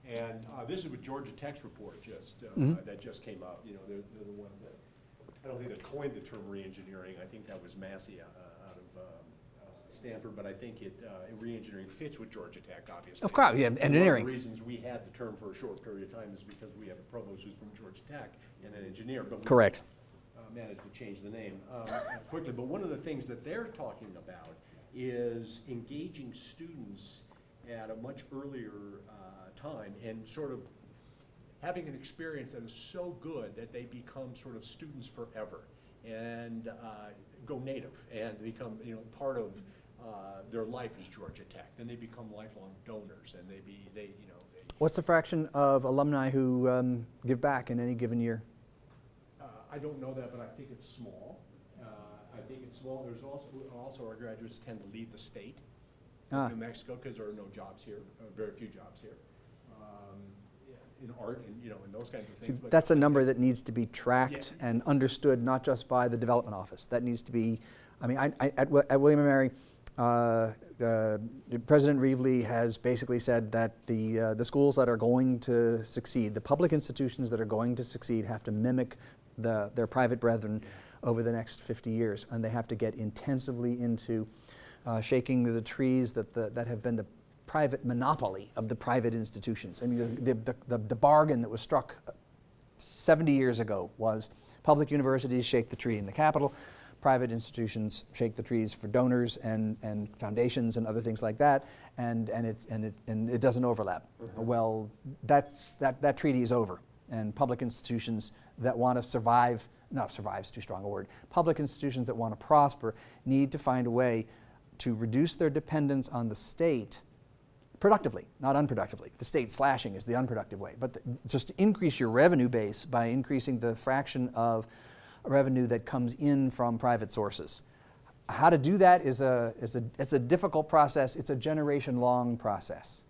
And this is what Georgia Tech's report that just came out. You know, they're the ones that, I don't think they coined the term re-engineering. I think that was Massey out of Stanford, but I think re-engineering fits with Georgia Tech, obviously. Of course, yeah, engineering. One of the reasons we had the term for a short period of time is because we have a provost who's from Georgia Tech and an engineer. But Correct. Managed to change the name quickly. But one of the things that they're talking about is engaging students at a much earlier time and sort of having an experience that is so good that they become sort of students forever and go native and become, you know, part of their life is Georgia Tech. Then they become lifelong donors, and they. What's the fraction of alumni who give back in any given year? I don't know that, but I think it's small. There's also our graduates tend to leave the state of New Mexico because there are no jobs here, very few jobs here. In art and and those kinds of things. See, but that's a number that needs to be tracked and understood, not just by the development office. That needs to be, I mean, at William & Mary, President Reevely has basically said that the schools that are going to succeed, the public institutions that are going to succeed, have to mimic their private brethren over the next 50 years, and they have to get intensively into shaking the trees that have been the private monopoly of the private institutions. I mean, the bargain that was struck 70 years ago was public universities shake the tree in the capital, private institutions shake the trees for donors and foundations and other things like that, and it doesn't overlap. Mm-hmm. Well, that treaty is over, and public institutions that want to survive, not survive is too strong a word, public institutions that want to prosper need to find a way to reduce their dependence on the state productively, not unproductively. The state slashing is the unproductive way, but just to increase your revenue base by increasing the fraction of revenue that comes in from private sources. How to do that it's a difficult process. It's a generation-long process.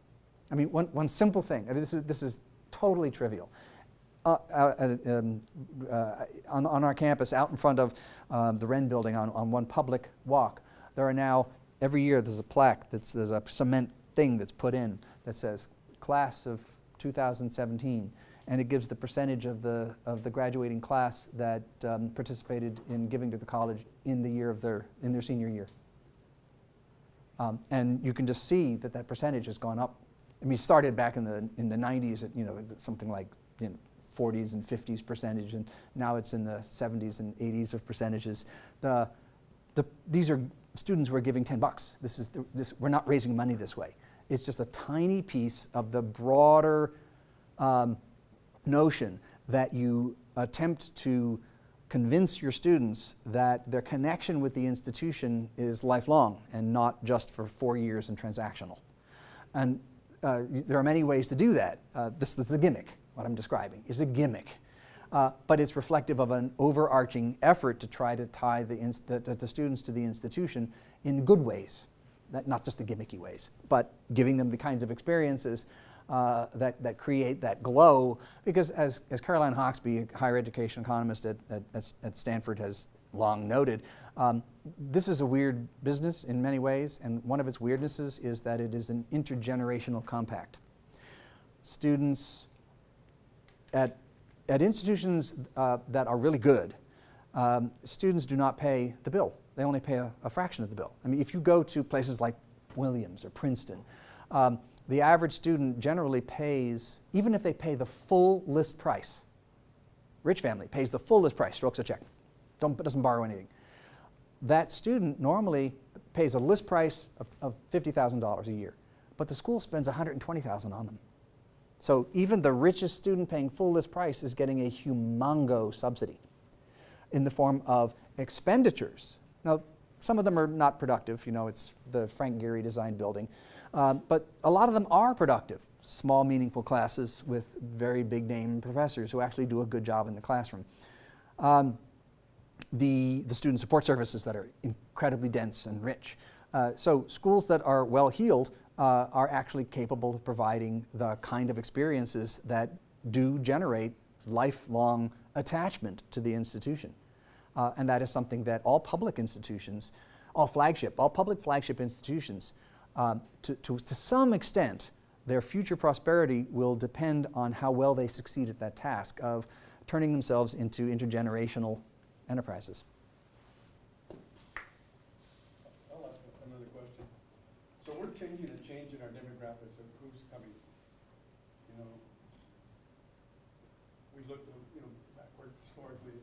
I mean, one simple thing. I mean, this is totally trivial. On our campus, out in front of the Wren building, on one public walk, there are now every year there's a plaque there's a cement thing that's put in that says class of 2017, and it gives the percentage of the graduating class that participated in giving to the college in their senior year. And you can just see that percentage has gone up. I mean, it started back in the 90s at something like 40s and 50s percentage, and now it's in the 70s and 80s of percentages. These are students who are giving $10. We're not raising money this way. It's just a tiny piece of the broader notion that you attempt to convince your students that their connection with the institution is lifelong and not just for 4 years and transactional. And there are many ways to do that. This is a gimmick. What I'm describing is a gimmick. But it's reflective of an overarching effort to try to tie the students to the institution in good ways, not just the gimmicky ways, but giving them the kinds of experiences that create that glow. Because as Caroline Hawksby, a higher education economist at Stanford, has long noted, this is a weird business in many ways, and one of its weirdnesses is that it is an intergenerational compact. Students at institutions that are really good, students do not pay the bill. They only pay a fraction of the bill. I mean, if you go to places like Williams or Princeton, the average student generally pays, even if they pay the full list price, rich family pays the full list price, strokes a check, doesn't borrow anything. That student normally pays a list price of $50,000 a year, but the school spends $120,000 on them. So even the richest student paying full list price is getting a humongo subsidy in the form of expenditures. Now, some of them are not productive. You know, it's the Frank Gehry designed building. But a lot of them are productive. Small, meaningful classes with very big name professors who actually do a good job in the classroom. The student support services that are incredibly dense and rich. So schools that are well-heeled are actually capable of providing the kind of experiences that do generate lifelong attachment to the institution. And that is something that all public institutions, all public flagship institutions, to some extent, their future prosperity will depend on how well they succeed at that task of turning themselves into intergenerational enterprises. I'll ask another question. So we're changing our demographics of who's coming. You know, we looked, backward historically,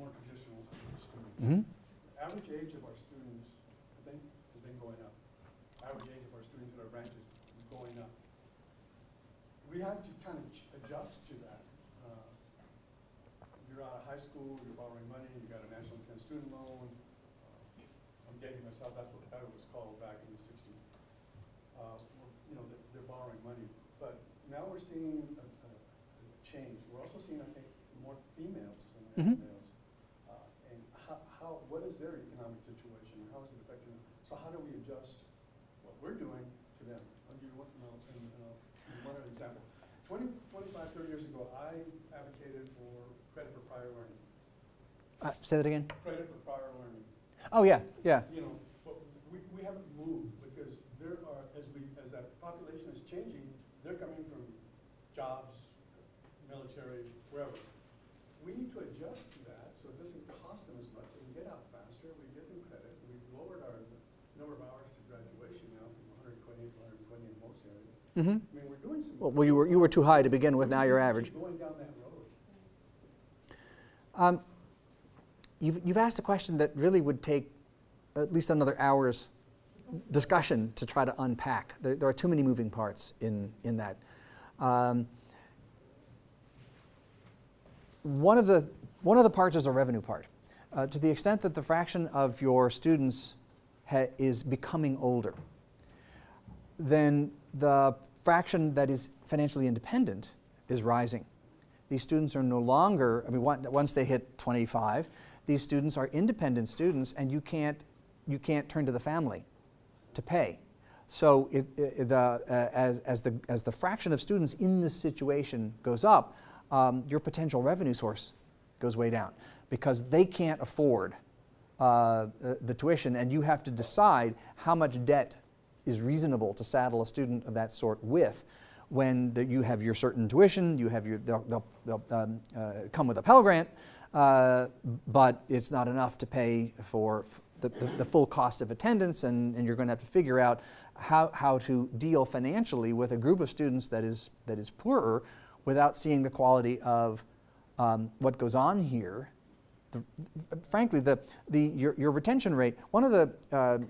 more traditional students. Mm-hmm. Average age of our students, I think, has been going up. Average age of our students in our branches is going up. We had to kind of adjust to that. You're out of high school, you're borrowing money, you got a national defense student loan. I'm dating myself, that's what it was called back in the 60s. They're borrowing money. But now we're seeing a change. We're also seeing, I think, more females than males. And what is their economic situation? How is it affecting them? So how do we adjust what we're doing to them? I'll give you one example. 20, 25, 30 years ago, I advocated for credit for prior learning. Say that again? Credit for prior learning. Oh, yeah, yeah. But we haven't moved because there are, as that population is changing, they're coming from jobs, military, wherever. We need to adjust to that so it doesn't cost them as much. They can get out faster. We give them credit. We've lowered our number of hours to graduation now from 120 to 120 in most areas. Mm-hmm. I mean, we're doing some. Well, you were too high to begin with. Now you're average. Going down that road. You've asked a question that really would take at least another hour's discussion to try to unpack. There are too many moving parts in that. One of the parts is a revenue part. To the extent that the fraction of your students is becoming older, then the fraction that is financially independent is rising. These students are no longer, once they hit 25, these students are independent students, and you can't turn to the family to pay. So as the fraction of students in this situation goes up, your potential revenue source goes way down because they can't afford the tuition, and you have to decide how much debt is reasonable to saddle a student of that sort with. When you have your certain tuition, they'll come with a Pell Grant, but it's not enough to pay for the full cost of attendance, and you're going to have to figure out how to deal financially with a group of students that is poorer without seeing the quality of what goes on here frankly, your retention rate, one of the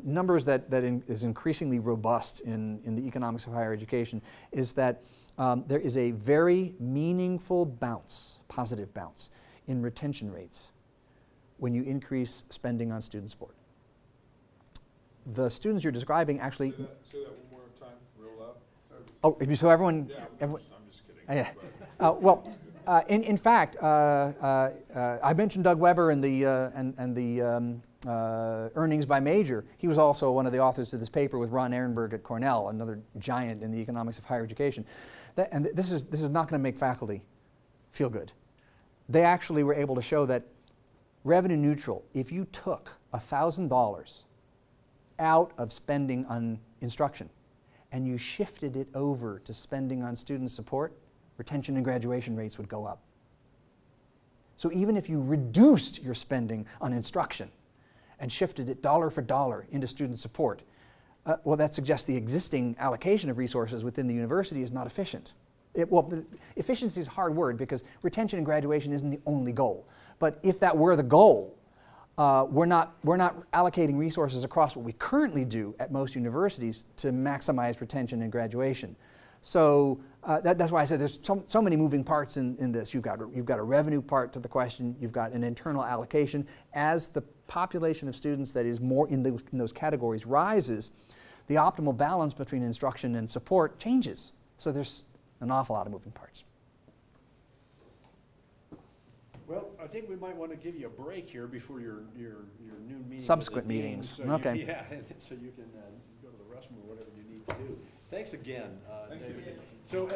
numbers that is increasingly robust in the economics of higher education is that there is a very meaningful bounce, positive bounce, in retention rates when you increase spending on student support. The students you're describing actually... Say that one more time, real loud. Oh, so everyone... Yeah, everyone I'm just kidding. Yeah. In fact, I mentioned Doug Weber and the earnings by major. He was also one of the authors of this paper with Ron Ehrenberg at Cornell, another giant in the economics of higher education. And this is not going to make faculty feel good. They actually were able to show that revenue neutral, if you took $1,000 out of spending on instruction and you shifted it over to spending on student support, retention and graduation rates would go up. So even if you reduced your spending on instruction and shifted it dollar for dollar into student support, well, that suggests the existing allocation of resources within the university is not efficient. Efficiency is a hard word because retention and graduation isn't the only goal. But if that were the goal, we're not allocating resources across what we currently do at most universities to maximize retention and graduation. So that's why I said there's so many moving parts in this. You've got a revenue part to the question. You've got an internal allocation. As the population of students that is more in those categories rises, the optimal balance between instruction and support changes. So there's an awful lot of moving parts. Well, I think we might want to give you a break here before your noon meeting. Subsequent with the meetings. deans, so Okay. Yeah, so you can go to the restroom or whatever you need to do. Thanks again, Thank you. David. So,